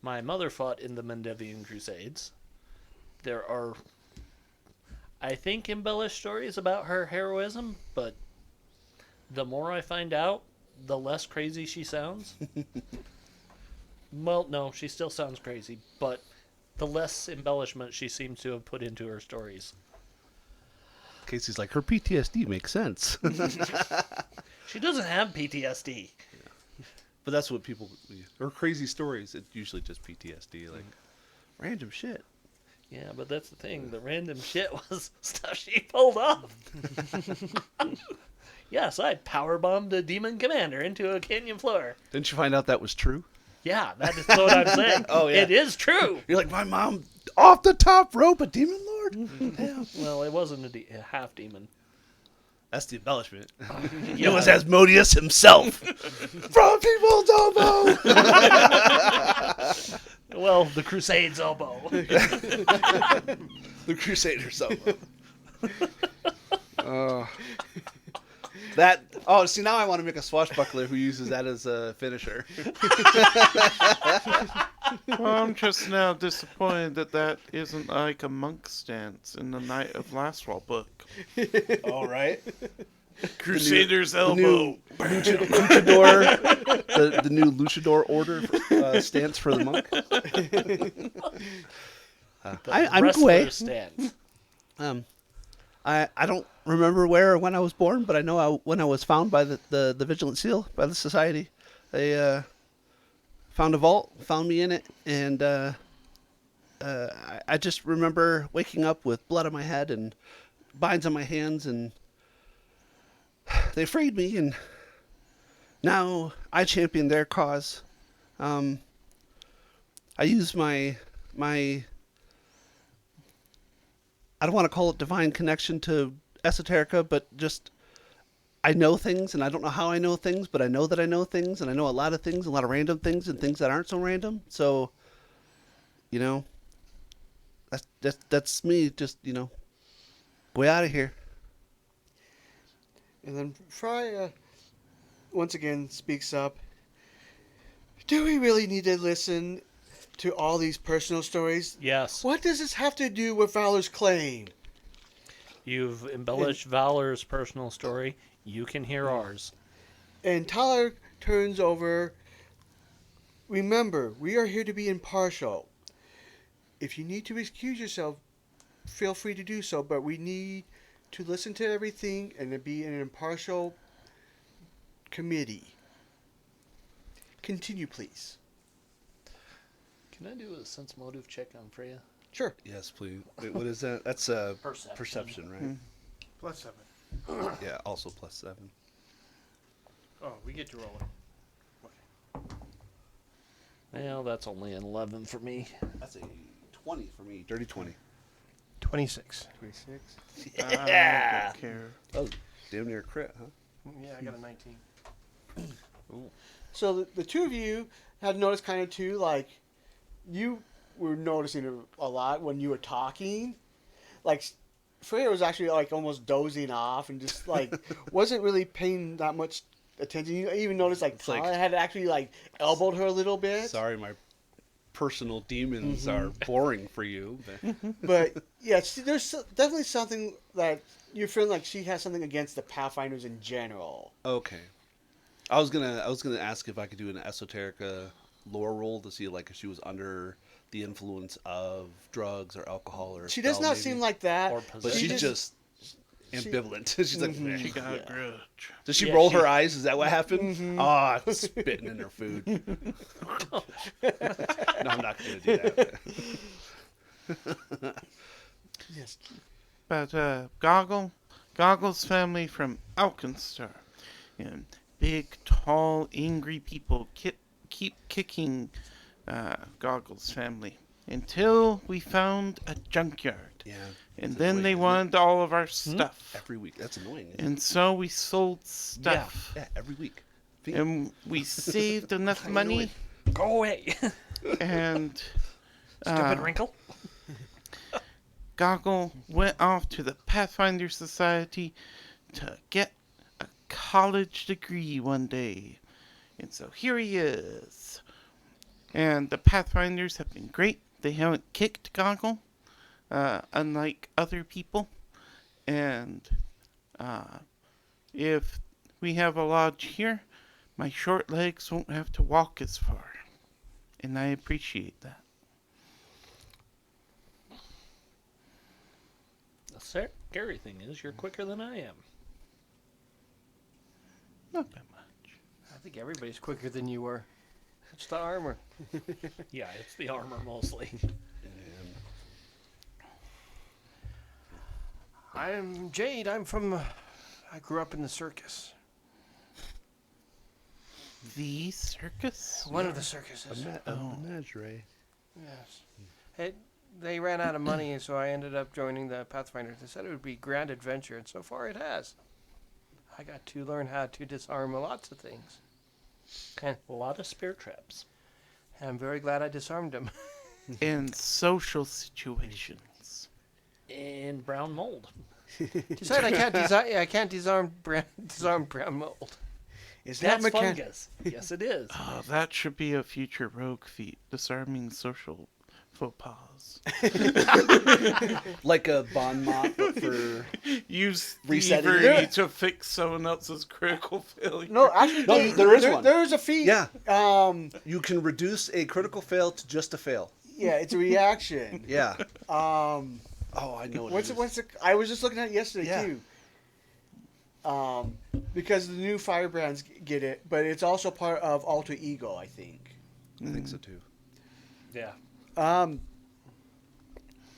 My mother fought in the Mendevian Crusades. There are, I think, embellished stories about her heroism, but the more I find out, the less crazy she sounds. Well, no, she still sounds crazy, but the less embellishment she seems to have put into her stories. Casey's like, her PTSD makes sense. She doesn't have PTSD. But that's what people, or crazy stories, it's usually just PTSD, like random shit. Yeah, but that's the thing. The random shit was stuff she pulled off. Yes, I powerbombed a demon commander into a canyon floor. Didn't you find out that was true? Yeah, that is what I'm saying. Oh, yeah. It is true. You're like, my mom off the top rope, a demon lord? Damn. Well, it wasn't a half demon. That's the embellishment. Yeah. It was Asmodeus himself. From people's elbow. Well, the Crusades elbow. The Crusader's elbow. That. Oh, see, now I want to make a swashbuckler who uses that as a finisher. Well, I'm just now disappointed that isn't like a monk's stance in the Knight of Lastwall book. All right. Crusader's The new luchador, the new luchador order stance for the monk. I'm Wrestler Gwei. stance. I don't remember where or when I was born, but I know when I was found by the Vigilant Seal, by the Society. They found a vault, found me in it, and I just remember waking up with blood on my head and binds on my hands, and they freed me, and now I champion their cause. I use my I don't want to call it divine connection to esoterica, but just I know things, and I don't know how I know things, but I know that I know things, and I know a lot of things, a lot of random things, and things that aren't so random. So, that's me. Just way out of here. And then Fry once again speaks up. Do we really need to listen to all these personal stories? Yes. What does this have to do with Valor's claim? You've embellished Valor's personal story. You can hear ours. And Tyler turns over. Remember, we are here to be impartial. If you need to excuse yourself, feel free to do so, but we need to listen to everything and to be an impartial committee. Continue, please. Can I do a sense motive check on Freya? Sure. Yes, please. Wait, what is that? That's perception, right? +7. Yeah, also +7. Oh, we get to roll it. Well, that's only an 11 for me. That's a 20 for me. Dirty 20. 26. 26. I don't care. Oh, damn near a crit, huh? Yeah, I got a 19. So the two of you had noticed kind of too, like, you were noticing it a lot when you were talking. Like, Freya was actually, like, almost dozing off and just, like, wasn't really paying that much attention. You even noticed, like, like- Tyler had actually, like, elbowed her a little bit. Sorry, my personal demons are boring for you. But But, yeah, there's definitely something that you're feeling like she has something against the Pathfinders in general. okay. I was gonna ask if I could do an esoterica lore roll to see like if she was under the influence of drugs or alcohol or. She does spell, not maybe. seem like that. Or But She she's just ambivalent. She's like, Mhm. She got a grudge. does she Yeah, roll she- her eyes? Is that what happened? Mhm. Oh, I'm spitting in her food. No, I'm not gonna do that. Yes. But Goggle's family from Alkenstar, and big, tall, angry people keep kicking Goggle's family until we found a junkyard, Yeah. and It's then annoying, they isn't it? wanted all of our stuff, Every week. That's annoying. Isn't it? and so we sold stuff, Yeah, every week. and we saved enough Kinda money, Go away. and Stupid wrinkle. Goggle went off to the Pathfinder Society to get a college degree one day. And so here he is. And the Pathfinders have been great. They haven't kicked Goggle, unlike other people. And if we have a lodge here, my short legs won't have to walk as far. And I appreciate that. The scary thing is you're quicker than I am. Not that much. I think everybody's quicker than you were. It's the armor. Yeah, it's the armor mostly. I'm Jade. I grew up in the circus. The circus? One of the circuses. Menagerie. Yes. They ran out of money, and so I ended up joining the Pathfinder. They said it would be a grand adventure, and so far it has. I got to learn how to disarm lots of things. And A lot of spear traps. I'm very glad I disarmed them. In social situations. And brown mold. Decide I can't disarm brown mold. Is That's that mechan- fungus. Yes, it is. Oh, that should be a future rogue feat. Disarming social faux pas. Like a bon mot, but for Use Resetting thievery it. to fix someone else's critical failure. No, actually, No, there is one. There is a feat. Yeah. Um. you can reduce a critical fail to just a fail. Yeah, it's a reaction. Yeah. Um. Oh, I know. What's it? I was just looking at it yesterday Yeah. too. Because the new firebrands get it, but it's also part of Alter Ego, I think. I think so too. Yeah.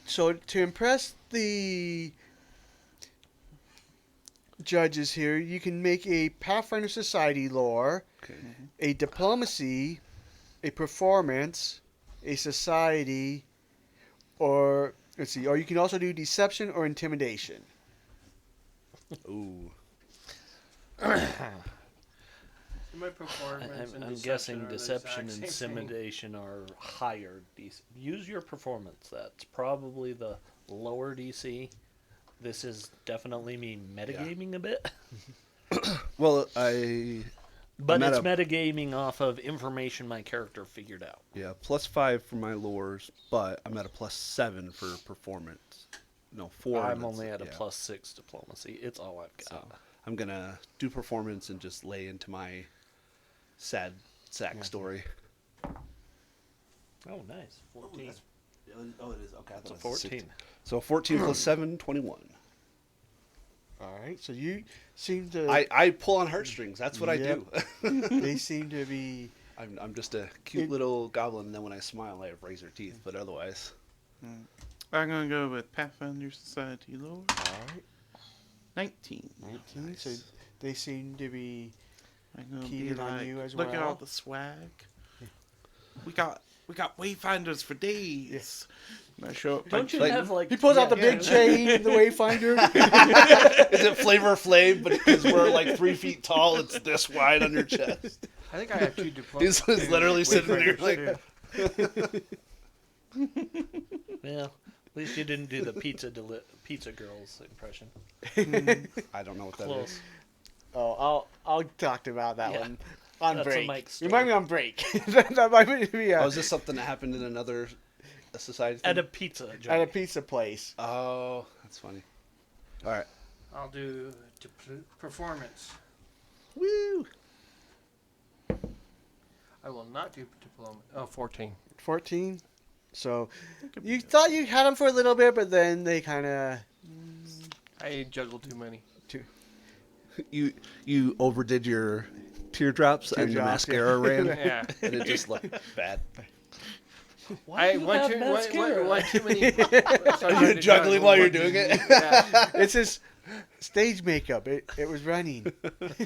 So to impress the judges here, you can make a Pathfinder Society lore, Okay. a diplomacy, a performance, a society, or let's see, or you can also do deception or intimidation. Ooh. My performance and I'm guessing deception and intimidation are higher DC. Use your performance. That's probably the lower DC. This is definitely me metagaming a bit. Well, But I'm it's at metagaming off of information my character figured out. yeah, +5 for my lures, but I'm at a +7 for performance. No, 4. I'm that's- only at a yeah. +6 diplomacy. It's all I've got. So I'm gonna do performance and just lay into my sad sack story. Oh, nice. 14. Oh, it is. Okay, I It's thought a it was 14. So 14 + 7, 21. All right, so you seem to. I pull on heartstrings. That's what Yep. I do. They seem to be. I'm just a cute little goblin, and then when I smile, I have razor teeth. But otherwise, I'm going to go with Pathfinder Society lore. All right, 19. 19. So they seem to be. I'm gonna Keyed be in on like, you as look at all well. the swag. We got wayfinders for days. And I show up. Don't you Like- have like. He pulls out the yeah. big chain, the Wayfinder. is it Flavor Flav? But because we're like 3 feet tall, it's this wide on your chest. I think I have 2 diplomas. He's literally sitting there like, Yeah. At least you didn't do the pizza girls impression. I don't know what that Close. is. Oh, I'll talk about that Yeah. one on That's a break. Mike's Remind me on break. that might be Oh, is this something that happened in another society? At a Thing? pizza joint. at a pizza place. Oh, that's funny. All right. I'll do performance. Woo! I will not do diploma. Oh, 14. 14. So you thought you had them for a little bit, but then they kind of. I juggled too many. You overdid your teardrops and your Teardrops, mascara ran, Yeah. and it just looked bad. Why do you have one mascara? too many. You're juggling while you're doing it. Yeah. It's his stage makeup. It was running.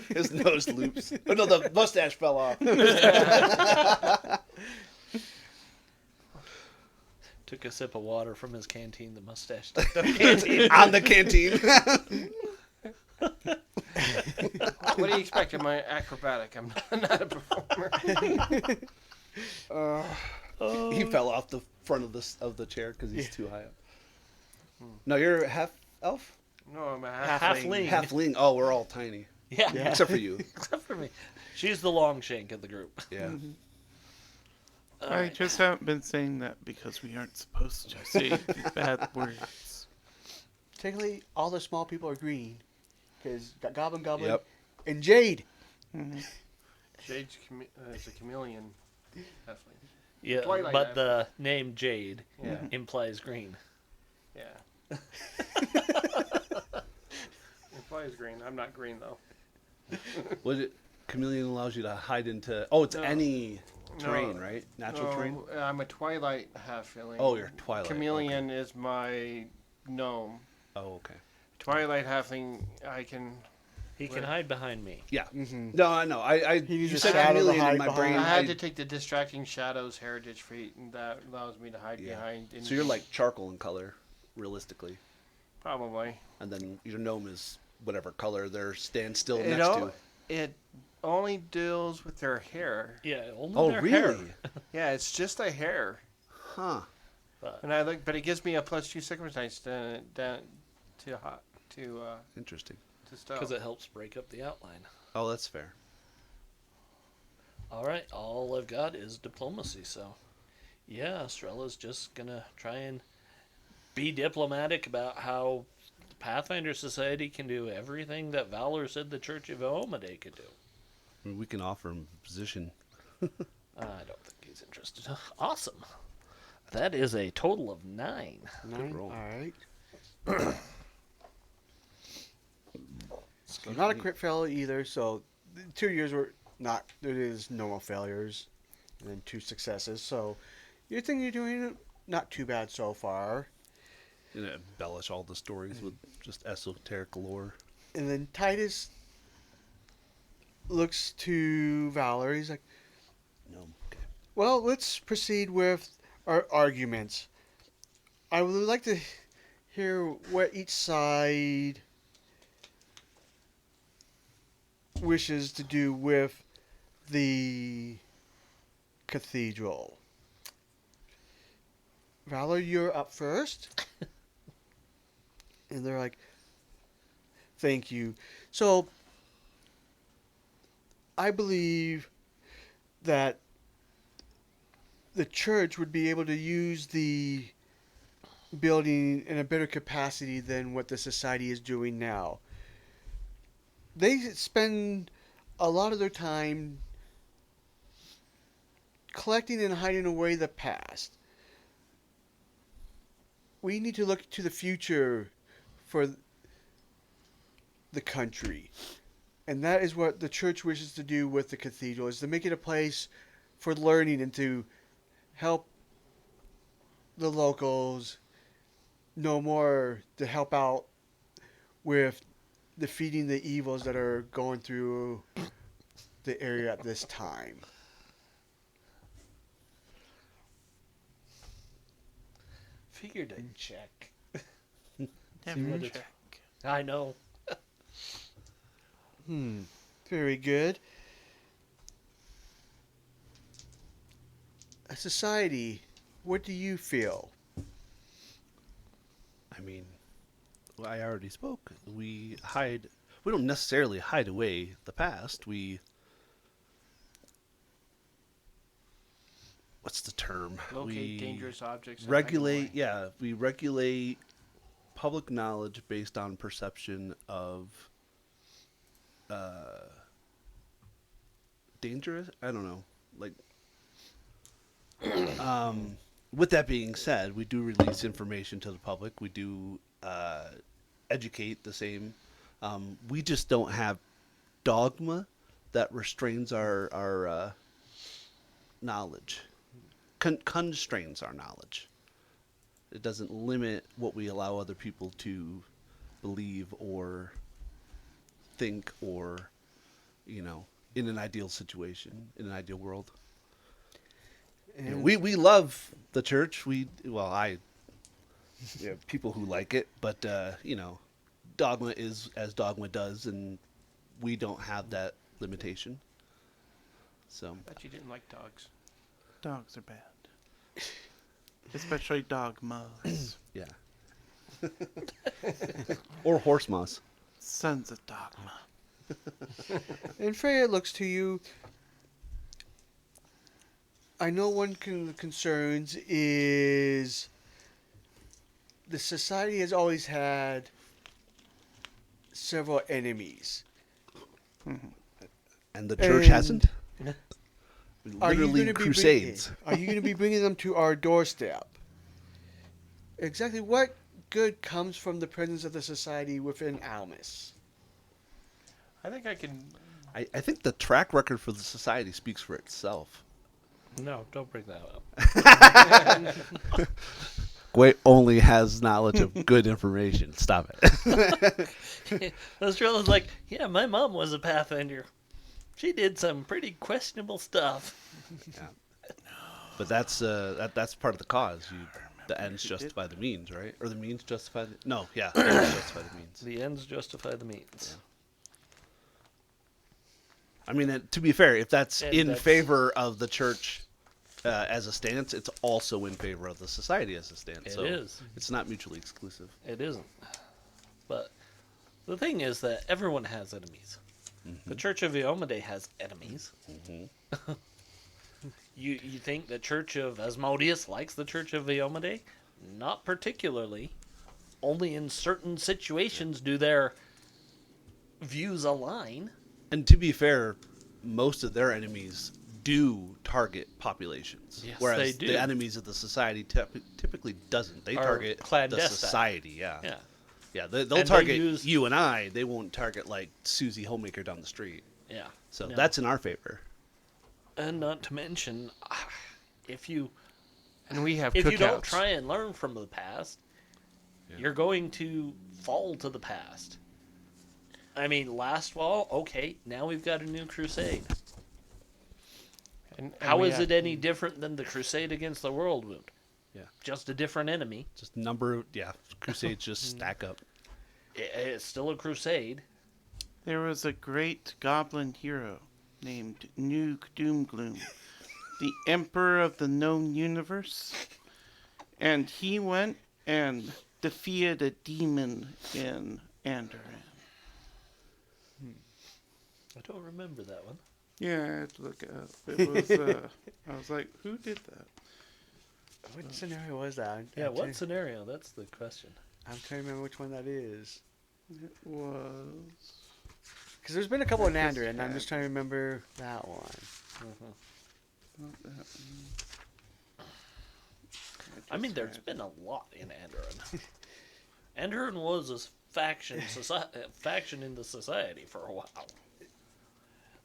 His nose loops. Oh no, the mustache fell off. Took a sip of water from his canteen. The mustache tucked up canteen. On the canteen. What do you expect? Am I acrobatic? I'm not a performer. He fell off the front of the chair because he's too high up. No, you're half elf, No, I'm a Halfling. halfling. Oh, we're all tiny, Yeah. except for you. Except for me. She's the long shank of the group. Yeah. All I right. just haven't been saying that because we aren't supposed to say bad words. Technically, all the small people are green, because Goblin, Yep. and Jade. Jade's is a chameleon. Halfling. Yeah, Twilight but Eye. the name Jade Yeah. implies green. Yeah. Implies green. I'm not green though. What it? Chameleon allows you to hide into. Oh, it's No. any terrain, No. right? Natural No, terrain. I'm a twilight halfling. Oh, you're Twilight. Chameleon is my gnome. Okay. Oh, okay. Twilight halfling, I can. He can hide behind me. Yeah. Mm-hmm. No, I know. He needs You a said shadow to chameleon hide in my brain. behind. I had to take the distracting shadows heritage feat, and that allows me to hide Yeah. behind. So you're like charcoal in color, realistically, Probably. and then your gnome is whatever color they're stand still It, next to. it only deals with their hair. Yeah, only Oh, their really? hair. Yeah, it's just a hair. Huh. And I look, but it gives me a +2 circumstance to hot to Interesting. stealth. Because it helps break up the outline. Oh, that's fair. All right, all I've got is diplomacy, so yeah, Estrella's just gonna try and be diplomatic about how the Pathfinder Society can do everything that Valor said the Church of Omade could do. I mean, we can offer him a position. I don't think he's interested. Awesome. That is a total of 9. 9. roll. All right. So not a crit fail either. So 2 years were not. There is normal failures, and then 2 successes. So you think you're doing not too bad so far. You know, embellish all the stories with just esoteric lore. And then Titus looks to Valor. He's like, No. Okay. well, let's proceed with our arguments. I would like to hear what each side wishes to do with the cathedral. Valor, you're up first. And they're like, thank you. So, I believe that the church would be able to use the building in a better capacity than what the society is doing now. They spend a lot of their time collecting and hiding away the past. We need to look to the future for the country. And that is what the church wishes to do with the cathedral, is to make it a place for learning and to help the locals know more, to help out with defeating the evils that are going through the area at this time. Figured I'd check. Never what check. I know. Very good. A society, what do you feel? I mean, well, I already spoke. We hide. We don't necessarily hide away the past. What's the term? Locate we dangerous objects. and hide regulate. away. Yeah, we regulate public knowledge based on perception of dangerous. I don't know. Like, with that being said, we do release information to the public. We do educate the same. We just don't have dogma that restrains our knowledge, constrains our knowledge. It doesn't limit what we allow other people to believe or think, or, in an ideal situation, in an ideal world. And We love the church. People who like it, but dogma is as dogma does, and we don't have that limitation. So Bet you didn't like dogs. Dogs are bad. Especially dog moths. yeah, or horse moss. Sons of dogma. And Freya looks to you. I know one of the concerns is the society has always had several enemies. And the church And hasn't. Literally crusades. Are you going to be bringing them to our doorstep? Exactly what good comes from the presence of the society within Almus? I think I can. I think the track record for the society speaks for itself. No, don't bring that up. only has knowledge of good information. Stop it. Australia's like, yeah, my mom was a Pathfinder. She did some pretty questionable stuff. But that's part of the cause. The ends justify the means, right? Or the means justify the no, yeah, the ends justify the means. The ends justify the means. I mean, to be fair, if that's And in that's- favor of the church as a stance, it's also in favor of the society as a stance. It so is. It's not mutually exclusive. It isn't. But the thing is that everyone has enemies. The Church of Iomade has enemies. You think the Church of Asmodeus likes the Church of Iomade? Not particularly. Only in certain situations do their views align. And to be fair, most of their enemies do target populations, Yes, whereas they do. the enemies of the society typically doesn't. They Are target the clandestine. society. Yeah. Yeah. They'll And they target use- you and I. They won't target like Susie Homemaker down the street. Yeah. So No. that's in our favor. And not to mention, if you And we have if cookouts. you don't try and learn from the past, you're going to fall to the past. I mean, last fall, okay, now we've got a new crusade. And How we is have- it any different than the crusade against the world wound? Yeah. Just a different enemy. Just crusades just stack up. It's still a crusade. There was a great goblin hero named Noog Doomgloom, the emperor of the known universe, and he went and defeated a demon in Andoran. I don't remember that one. Yeah, I had to look it up. It was, I was like, who did that? What scenario was that? Yeah, what scenario? That's the question. I'm trying to remember which one that is. It was... Because there's been a couple in Andoran, and I'm just trying to remember that one. Not that one. I mean, there's been a lot in Andoran. Andoran was a faction in the society for a while.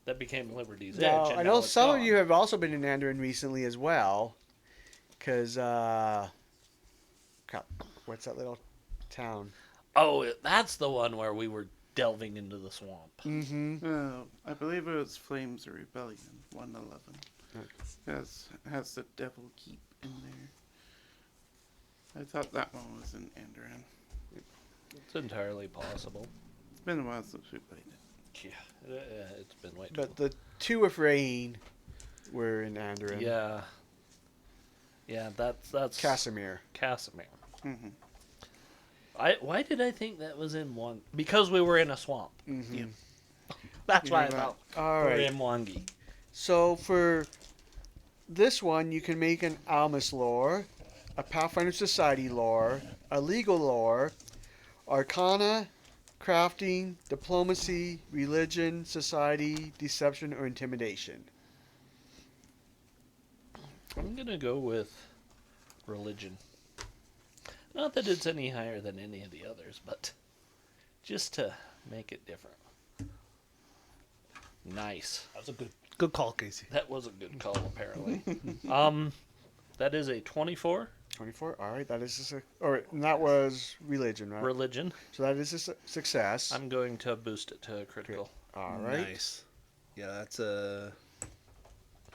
That became Liberty's Edge. Now, and I now know it's some of gone. you have also been in Andoran recently as well. Because, crap, what's that little town? Oh, that's the one where we were delving into the swamp. Mm-hmm. I believe it was Flames of Rebellion, 111. Has the Devil Keep in there. I thought that one was in Andoran. It's entirely possible. It's been a while since we played it. Yeah, it's been way too But the two with rain were in Andoran. Yeah. Yeah, that's Casimir. Casimir. Mm-hmm. Why did I think that was in one? Because we were in a swamp. Mm-hmm. Yeah. That's why I You're right. thought All we were right. in Wangi. So for this one, you can make an Almus lore, a Pathfinder Society lore, a legal lore, Arcana, crafting, diplomacy, religion, society, deception, or intimidation. I'm gonna go with religion. Not that it's any higher than any of the others, but just to make it different. Nice. That was a good call, Casey. That was a good call, apparently. That is a 24 24. All right, that is and that was religion, right? religion. So that is a success. I'm going to boost it to critical. All right. Nice. Yeah, that's a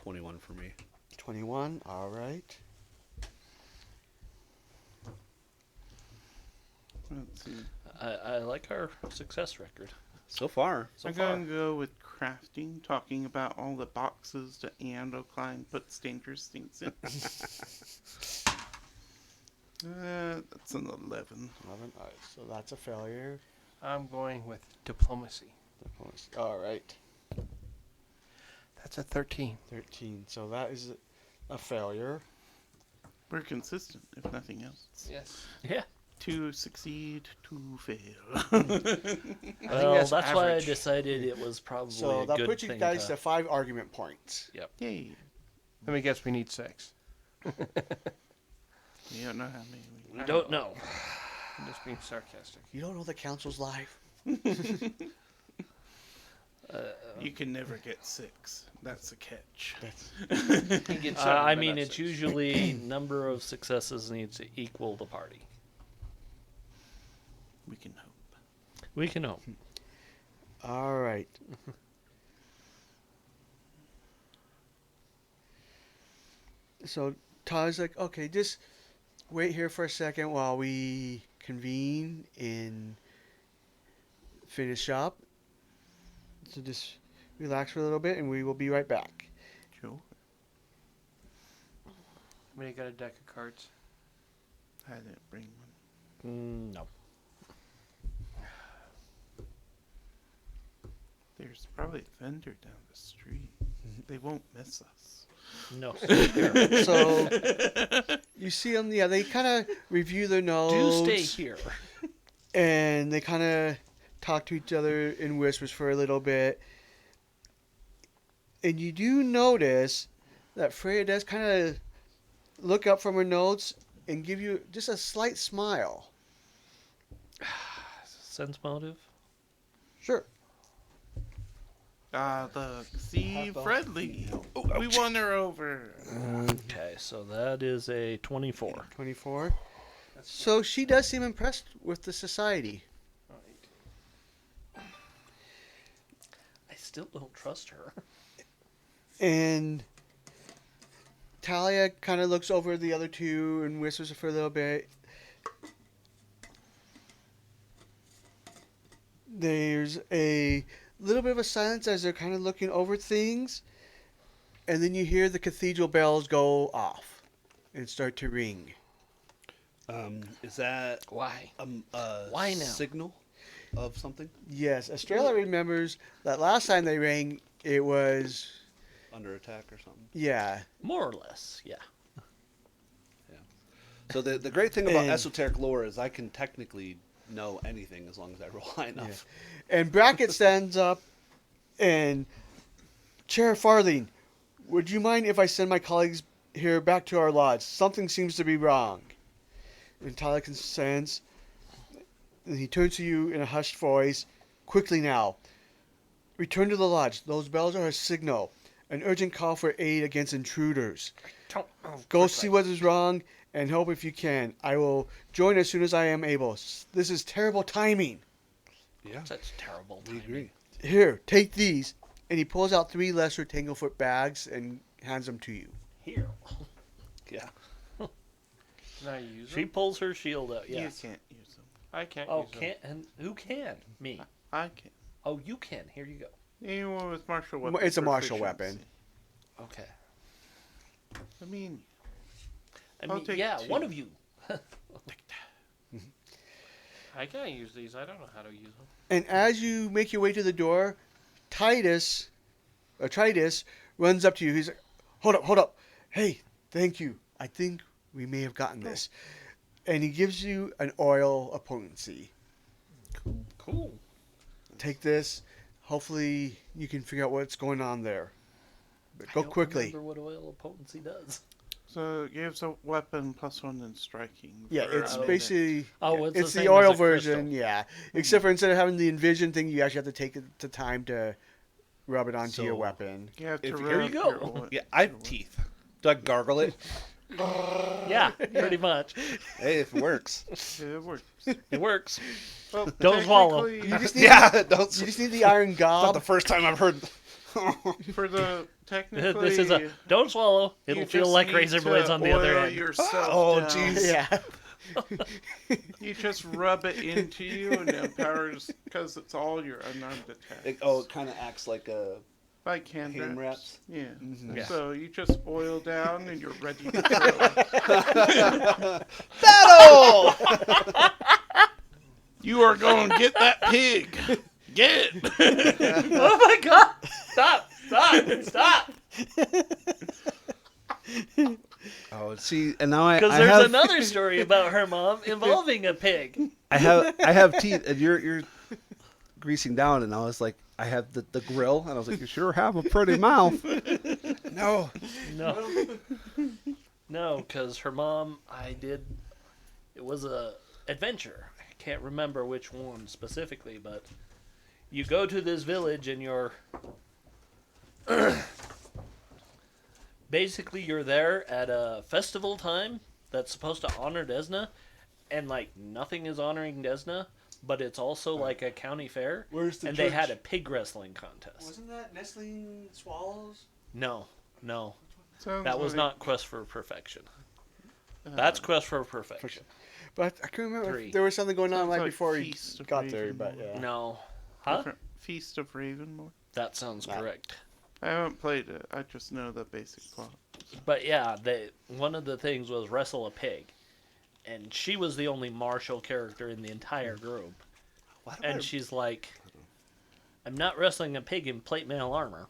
21 for me. 21. All right. Let's see. I like our success record. So far. So I'm far. going to go with crafting, talking about all the boxes that Ando Klein puts dangerous things in. That's an 11. 11. All right, so that's a failure. I'm going with diplomacy. All right. That's a 13. 13. So that is a failure. We're consistent, if nothing else. Yes. Yeah. To succeed, to fail. Well, that's that's why I average. decided it was probably So a that good puts you thing guys to... to 5 argument points. Yay. Let me guess, we need 6. We don't know how many we We don't know. I'm just being sarcastic. You don't know the council's life. You can never get 6. That's the catch. You get seven, I but mean, not it's 6. usually number of successes needs to equal the party. We can hope. We can hope. All right. So Todd's like, okay, just wait here for a second while we convene and finish up. So just relax for a little bit, and we will be right back. Sure. I mean, you got a deck of cards. I didn't bring one. No. There's probably a vendor down the street. They won't miss us. No. So you see them, yeah, they kind of review their Do notes. stay here. And they kind of talk to each other in whispers for a little bit. And you do notice that Freya does kind of look up from her notes and give you just a slight smile. Sense motive? Sure. Look, see, Half-elf. friendly. We won her over. Okay, so that is a 24. 24. So she does seem impressed with the society. I still don't trust her. And Talia kind of looks over the other two and whispers for a little bit. There's a little bit of a silence as they're kind of looking over things. And then you hear the cathedral bells go off and start to ring. Is that Why? a Why now? signal of something? Yes, Estrella remembers that last time they rang, it was, Under attack or something? yeah. More or less, yeah. So the great thing about And- esoteric lore is I can technically know anything as long as I roll high enough. And Brackett stands up and, Chair Farthing, would you mind if I send my colleagues here back to our lodge? Something seems to be wrong. And Tyler consents. And he turns to you in a hushed voice. Quickly now. Return to the lodge. Those bells are a signal. An urgent call for aid against intruders. Go see what is wrong and help if you can. I will join as soon as I am able. This is terrible timing. Yeah, Such terrible we timing. agree. Here, take these. And he pulls out 3 lesser Tanglefoot bags and hands them to you. Here. Yeah. Can I use She them? pulls her shield out, yes. You can't use them. I can't Oh, use them. can't, and who can? Me. I can. Oh, you can. Here you go. Anyone with martial weapon. It's a martial proficiency. weapon. Okay. I mean, I I'll mean, take yeah, 2. one of you. I can't use these. I don't know how to use them. And as you make your way to the door, Titus runs up to you. He's like, hold up. Hey, thank you. I think we may have gotten this. And he gives you an oil of potency. Cool. Take this. Hopefully you can figure out what's going on there. But I go don't quickly. remember what oil of potency does. so it gives a weapon +1 in striking. Yeah, for it's a minute. basically Oh, it's same the as oil a version, crystal. yeah. Except for instead of having the envision thing, you actually have to take the time to rub it onto your So- weapon. You have to If- here you rub go. your oil- Yeah, I have teeth. Do I gargle it? Yeah, pretty much. Hey, if it works. It works. It works. Well, Don't swallow. technically, You just need Yeah, don't. you just need the iron It's not gob. the first time I've heard. For the technically, This is a don't swallow. It'll you feel just like need razor to blades on the other oil end. yourself Oh, down. jeez. Yeah. You just rub it into you and it empowers because it's all your unarmed attacks. It kind of acts like a like hand hand wraps. wraps. Yeah. Mhm. Yeah. So you just oil down and you're ready to throw. Battle! You are going to get that pig. Get it. Oh my god! Stop! Stop! Oh, see, and now I Because I there's have another story about her mom involving a pig. I have teeth, and you're greasing down, and I was like, I have the grill, and I was like, you sure have a pretty mouth. No. No, because her mom, it was a adventure. I can't remember which one specifically, but you go to this village and you're basically you're there at a festival time that's supposed to honor Desna, and like nothing is honoring Desna, but it's also like a county fair. Where's the and church? they had a pig wrestling contest. Wasn't that nestling swallows? No, Sounds that was like, not Quest for Perfection. That's Quest for Perfection. But I couldn't remember. Three. If there was something going on Sounds right like before he Feast of got there, but Ravenloft. yeah. No, huh? different Feast of Ravenloft. That sounds Nah. correct. I haven't played it. I just know the basic plot. But yeah, one of the things was wrestle a pig, and she was the only martial character in the entire group. Why do I- And she's like, "I'm not wrestling a pig in plate mail armor."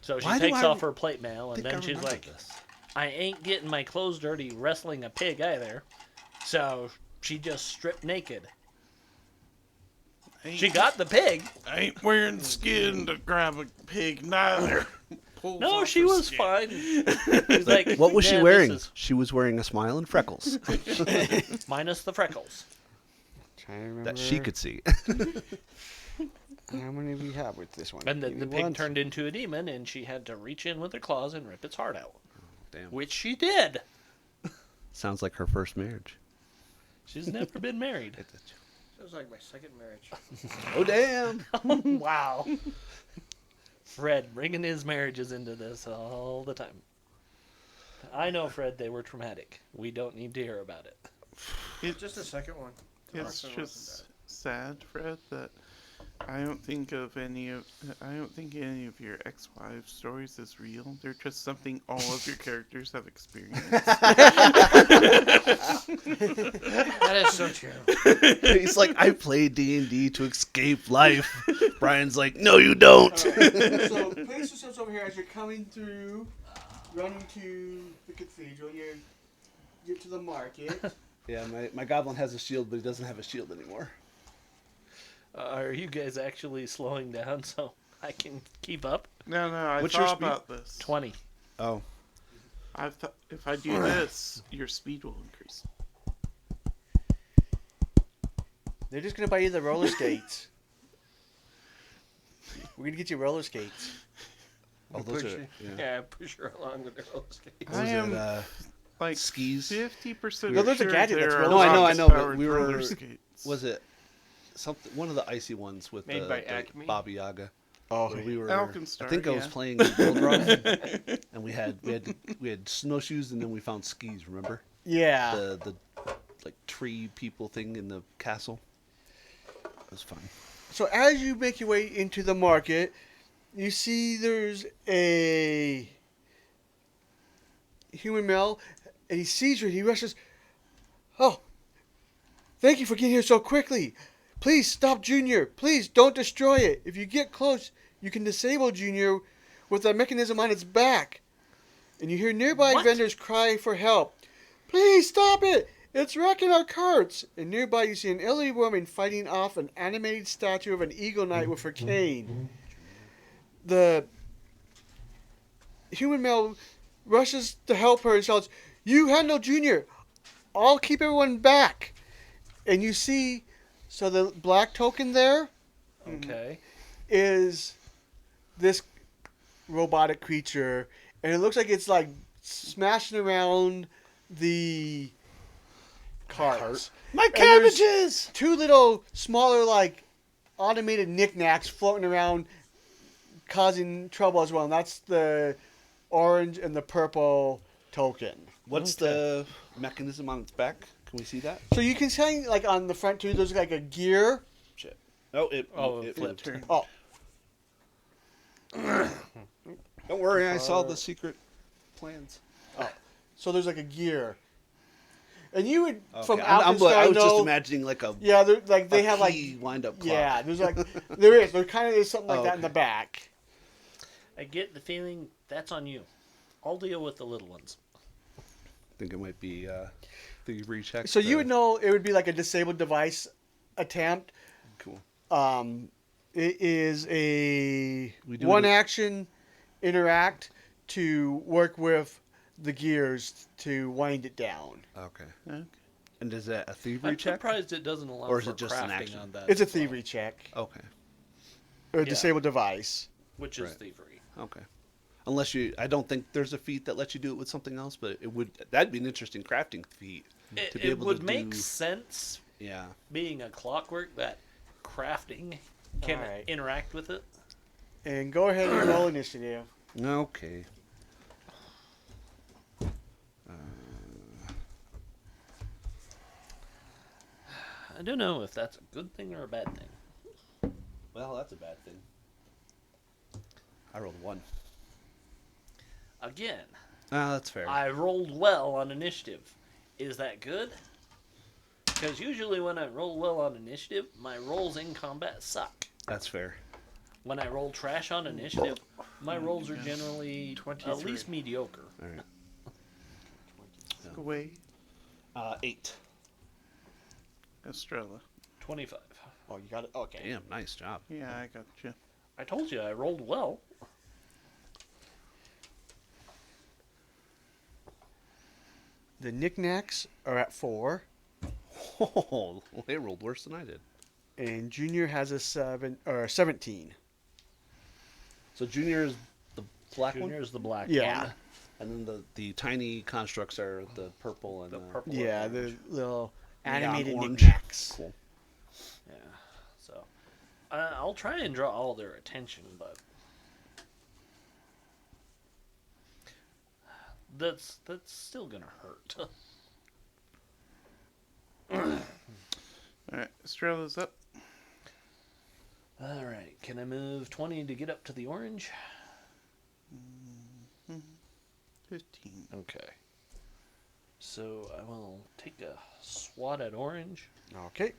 So she Why do takes I off her plate mail, and think I then she's remember like, this. "I ain't getting my clothes dirty wrestling a pig either." So she just stripped naked. She got the pig. I ain't wearing skin to grab a pig neither. Pulls No, off she her was skin. fine. He's like, What was she "Yeah, wearing? this is She was wearing a smile and freckles minus the freckles." Trying to remember that she could see. How many we have with this one? And then Give the me pig one. turned into a demon, and she had to reach in with her claws and rip its heart out. Damn. Which she did. Sounds like her first marriage. She's never been married. Sounds like my second marriage. Oh damn! Wow. Fred bringing his marriages into this all the time. I know, Fred, they were traumatic. We don't need to hear about it. Just the second one. The It's first one wasn't just sad, Fred, that I don't think any of your ex-wives' stories as real. They're just something all of your characters have experienced. bad. That is so true. He's like, I play D&D to escape life. Brian's like, no, you don't. So place yourselves over here as you're coming through, running to the cathedral. You get to the market. Yeah, my goblin has a shield, but he doesn't have a shield anymore. Are you guys actually slowing down so I can keep up? No, I What's your thought speed? about this. 20. Oh, If I do this, your speed will increase. They're just gonna buy you the roller skates. We're gonna get you roller skates. oh those Push are you- yeah. yeah, push her along with their roller skates. What was I am it, like skis? 50% No, there's a sure gadget that's there roller are skates. No, I know, but powered we were- roller skates. Was it something? One of the icy ones with Made the, by the Acme? Baba Yaga. Oh, Where we were. Alkenstar, I think I was yeah. playing Gold Rock, and we had snowshoes, and then we found skis. Remember yeah. the like tree people thing in the castle? It was fun. So as you make your way into the market, you see there's a human male, and he sees you, and he rushes. Oh, thank you for getting here so quickly. Please stop Junior. Please don't destroy it. If you get close, you can disable Junior with a mechanism on its back. And you hear nearby What? vendors cry for help. Please stop it. It's wrecking our carts. And nearby you see an elderly woman fighting off an animated statue of an eagle knight with her cane. The human male rushes to help her and shouts, "You handle Junior. I'll keep everyone back." And you see, so the black token there Okay. is this robotic creature, and it looks like it's like smashing around the carts. My And there's cabbages! two little smaller like automated knickknacks floating around, causing trouble as well. And that's the orange and the purple token. What's the mechanism on its back? Can we see that? So you can see like on the front too, there's like a gear. Shit. Oh, it it flipped. flipped. Oh, Don't worry, I saw the secret plans. so there's like a gear. And you would Okay. from I Alkenstar was just know- imaging like a Yeah, they're, like they a have like key wind-up clock. yeah, there's like there kind of is something like Oh, that in the okay. back. I get the feeling that's on you. I'll deal with the little ones. I think it might be thievery check. So you would know it would be like a disabled device attempt. Cool. It is a We do one it- action interact to work with the gears to wind it down. Okay. Okay. And is that a thievery I'm check? surprised it doesn't allow Or is for it just an crafting action? on that. It's a as well. thievery check. Okay. or a Yeah. disabled device. which is Right. thievery. Okay. Unless I don't think there's a feat that lets you do it with something else, but that'd be an interesting crafting feat. To be It able would to make do, sense yeah. being a clockwork that crafting can Alright. interact with it. And go ahead and roll initiative. Okay. I don't know if that's a good thing or a bad thing. Well, that's a bad thing. I rolled 1. Again, Ah, that's fair. I rolled well on initiative. Is that good? Because usually when I roll well on initiative, my rolls in combat suck. That's fair. When I roll trash on initiative, my rolls are generally at 23. least mediocre. All right. Go away, 8. Estrella. 25. Oh, you got it? Okay. Damn, nice job. Yeah, I got you. I told you I rolled well. The knickknacks are at 4, Oh, they rolled worse than I did. and Junior has a 17. So Junior is the black Junior one, is the black Yeah. one. and then the tiny constructs are the purple and The purple. Yeah, and the orange. little neon animated orange. knickknacks. Cool. Yeah. So I'll try and draw all their attention, but that's still gonna hurt. Alright, Estrella's up. All right. Can I move 20 to get up to the orange? 15. Okay. So I will take a swat at orange. Okay.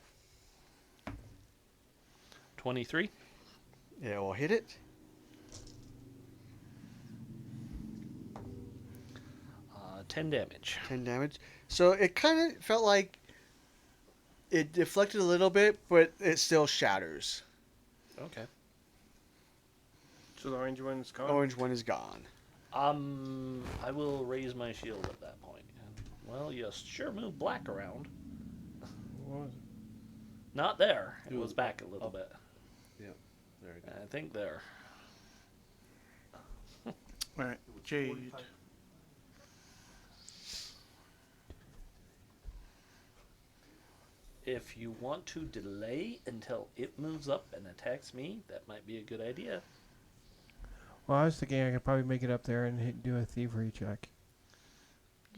23. Yeah, we'll hit it. 10 damage. 10 damage. So it kind of felt like it deflected a little bit, but it still shatters. Okay. So the orange one's gone. Orange one is gone. I will raise my shield at that point. Well, you sure moved black around. What was it? Not there. It Ooh, was back a little up. bit. There you go. I think there. Alright, Jade. If you want to delay until it moves up and attacks me, that might be a good idea. Well, I was thinking I could probably make it up there and do a thievery check.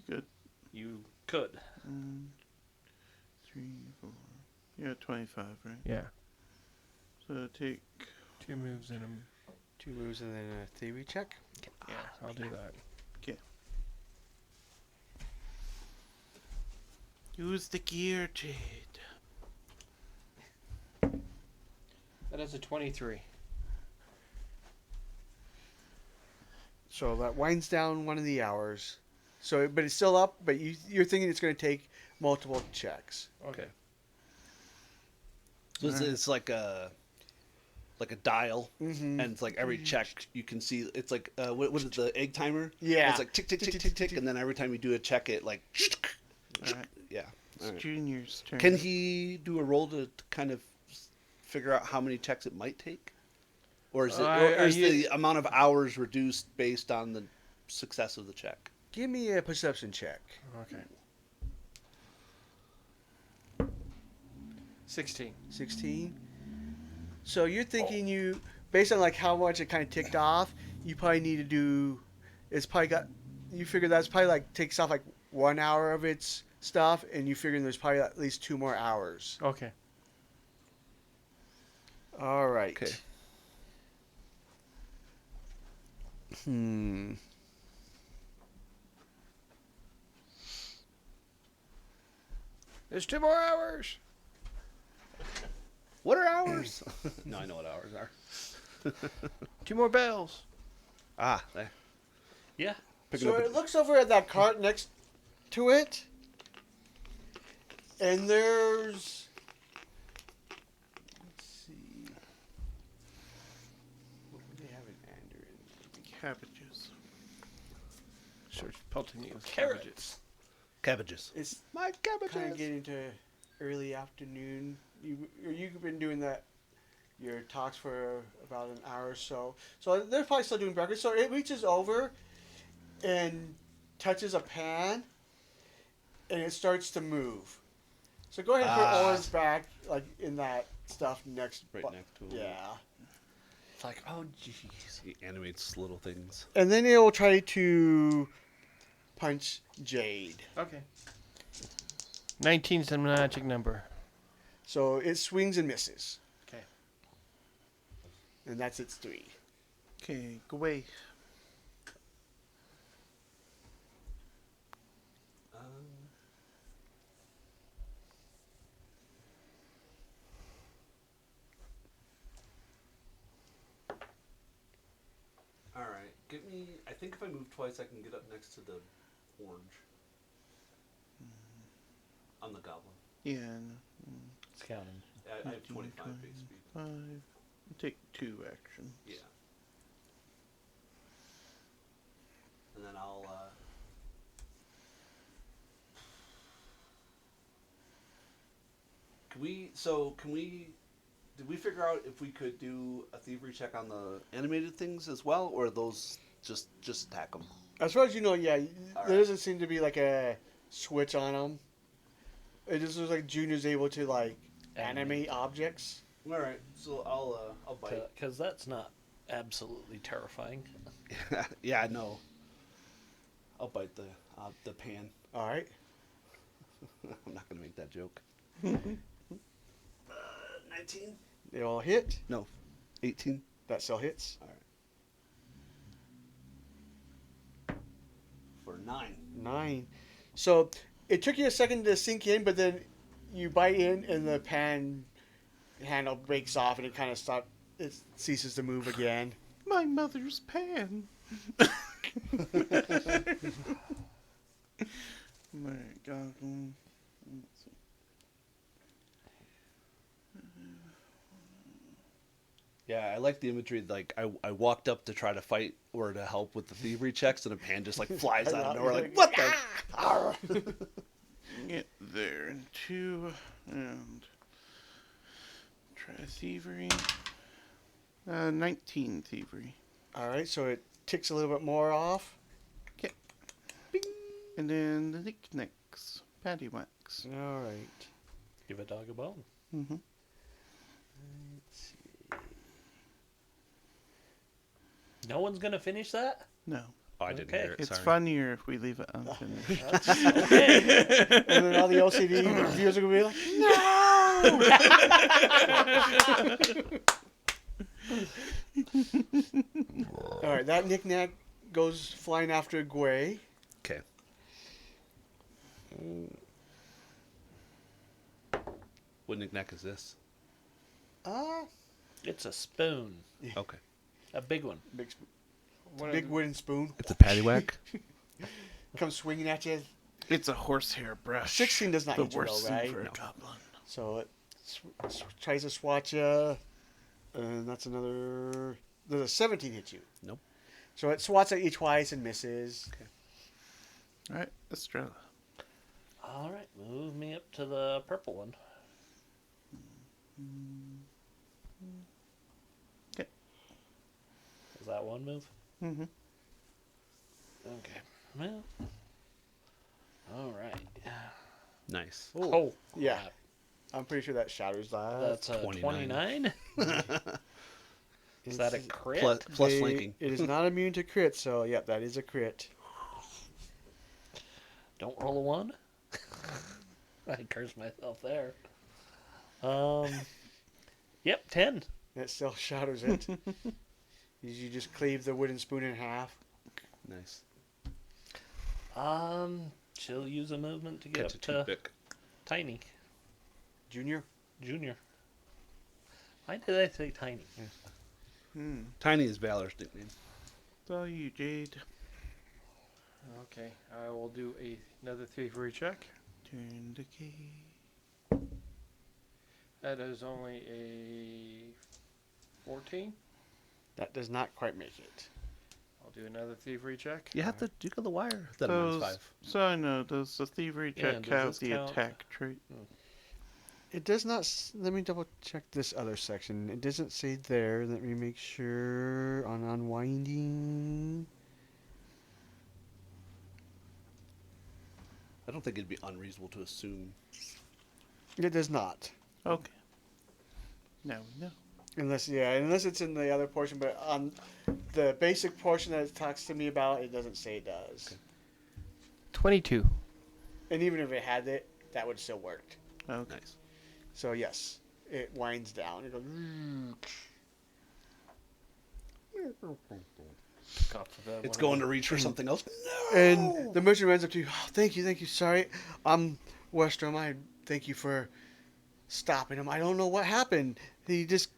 Good. You could. 3, 4. Yeah, 25, right? Yeah. So take. 2 moves in them. 2 moves and then a theory check. Yeah, I'll do that. Use the gear, Jade. That is a 23. So that winds down one of the hours. So, but it's still up. But you're thinking it's going to take multiple checks. Okay. So it's like a dial, Mm-hmm. and it's like every check you can see. It's like what is it, the egg timer? Yeah. It's like tick tick tick tick tick, and then every time you do a check, it like Alright, yeah. it's Alright. Junior's turn. Can he do a roll to kind of figure out how many checks it might take, or is the amount of hours reduced based on the success of the check? Give me a perception check. Okay. 16. 16. So you're thinking based on like how much it kind of ticked off, you probably need to do. It's probably got. You figure that's probably like takes off like 1 hour of its stuff, and you figure there's probably at least 2 more hours. Okay. All right. Okay. There's 2 more hours. What are hours? No, I know what hours are. 2 more bells. Ah, there. Yeah. Picking So up. it looks over at that cart next to it, and there's. Let's see. What would they have in Mandarin? Cabbages. Starts pelting you with Carrots. Cabbages. It's My cabbages. kind of getting to early afternoon. You've been doing that Your talks for about an hour or so. So they're probably still doing breakfast. So it reaches over and touches a pan, and it starts to move. So go ahead and put Owen's back, like in that stuff next. Right next to him. Yeah. It's like, oh, jeez. He animates little things. And then it will try to punch Jade. Okay. 19's the magic number. So it swings and misses. Okay. And that's its 3. Okay, go away. All right, get me. I think if I move twice, I can get up next to the orange. I'm the goblin. Yeah, It's counting. I have 25 base speed. 5. Take 2 action. Yeah. And then I'll. Can we? Did we figure out if we could do a thievery check on the animated things as well, or are those just attack them? As far as you know, yeah, All there right. doesn't seem to be like a switch on them. It just looks like Junior's able to like animate objects. All right, so I'll bite. Because that's not absolutely terrifying. Yeah, I know. I'll bite the pan. All right. I'm not gonna make that joke. 19? They all hit. No, 18. That still hits. All right. For 9. 9. So it took you a second to sink in, but then you bite in, and the pan handle breaks off, and it kind of stops. It ceases to move again. My mother's pan. My goggle. Let's see. Yeah, I like the imagery. Like I walked up to try to fight or to help with the thievery checks, and a pan just like flies out of nowhere. Like what the? Get there in 2 and try thievery. 19 thievery. All right, so it ticks a little bit more off. Okay. Bing. And then the knickknacks. Paddywhacks. All right. Give a dog a bone. Mm-hmm. Let's see. No one's going to finish that? No. Oh, I didn't Okay. hear it. It's Sorry. funnier if we leave it unfinished. Okay. And then all the LCD viewers are gonna be like, "No!" All right, that knick-knack goes flying after Gwei. Okay. What knick-knack is this? It's a spoon. Okay. A big one. Big wooden spoon It's a paddywhack. comes swinging at you. It's a horsehair brush. 16 does not The hit you, worst though, thing right? for a No. goblin. So it tries to swat you, and that's another. Does a 17 hit you? Nope. So it swats at you twice and misses. All right, Estrella. All right. Move me up to the purple one. Okay. Is that one move? Mm-hmm. Okay. Well. All right. Nice. Oh. Yeah. crap. I'm pretty sure that shatters that. That's a 29. 29. Is that a crit? Plus flanking. It is not immune to crit, so yep, that is a crit. Don't roll a 1. I cursed myself there. Yep, 10. It still shatters it. You just cleave the wooden spoon in half. Nice. She'll use a movement to get Catch a up to toothpick. Tiny Junior? Junior. Why did I say Tiny? Tiny is Valor's nickname. It's all you, Jade. Okay, I will do another thievery check. Turn the key. That is only a 14. That does not quite make it. I'll do another thievery check. You have to jiggle the wire. That minus 5. So I know, does the thievery Yeah, check does have this the count? attack trait? It does not. Let me double check this other section. It doesn't say there. Let me make sure on unwinding. I don't think it'd be unreasonable to assume. It does not. Okay. Now we know. Unless it's in the other portion, but on the basic portion that it talks to me about, it doesn't say it does. Okay. 22. And even if it had it, that would still work. Okay. Nice. So yes, it winds down. It goes. It's going to reach for something else. And the merchant runs up to you. Oh, thank you. Sorry, I'm Westrom. I thank you for stopping him. I don't know what happened. He just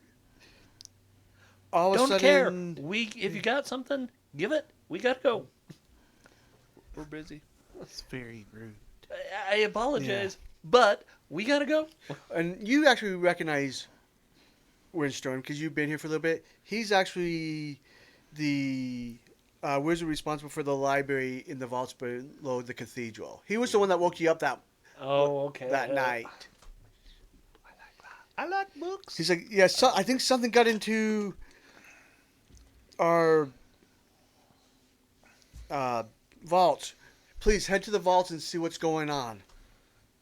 all of a Don't sudden. care. If you got something, give it. We gotta go. We're busy. That's very rude. I apologize, but we gotta go. And you actually recognize Windstorm because you've been here for a little bit. He's actually the wizard responsible for the library in the vaults below the cathedral. He was the one that woke you up that Okay. night. I like books. He's like, yeah, I think something got into our vaults. Please head to the vaults and see what's going on.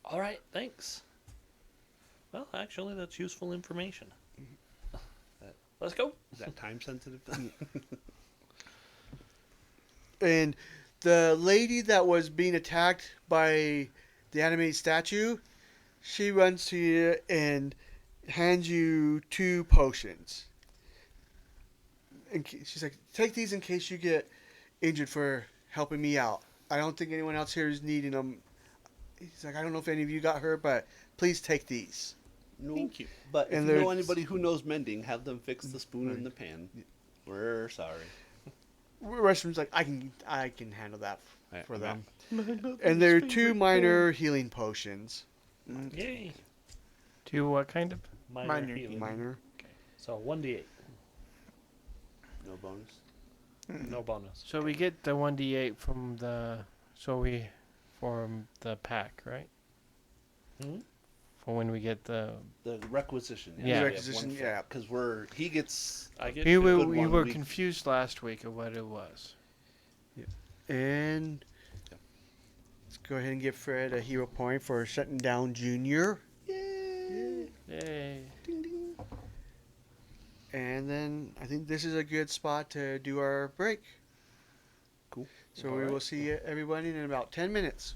All right. Thanks. Well, actually, that's useful information. Let's go. Is that time sensitive? And the lady that was being attacked by the animated statue, she runs to you and hands you 2 potions. And she's like, take these in case you get injured for helping me out. I don't think anyone else here is needing them. He's like, I don't know if any of you got hurt, but please take these. No. Thank you. But if And you know there's- anybody who knows mending, have them fix the spoon in the pan. We're sorry. Restroom's like, I can handle that Right, for I'm them. And And there are 2 minor healing potions. Yay. 2 what kind of? Minor Minor healing. Minor. So 1d8. No bonus. No bonus. So we get the 1d8 from the pack, right? Hmm? For when we get the The requisition. Yeah. The requisition, yeah. Because he gets. I get we two. were, good we one were week. confused last week of what it was. And let's go ahead and give Fred a hero point for shutting down Junior. Yay! Yay. Ding ding. And then I think this is a good spot to do our break. Cool. So we will see everyone in about 10 minutes.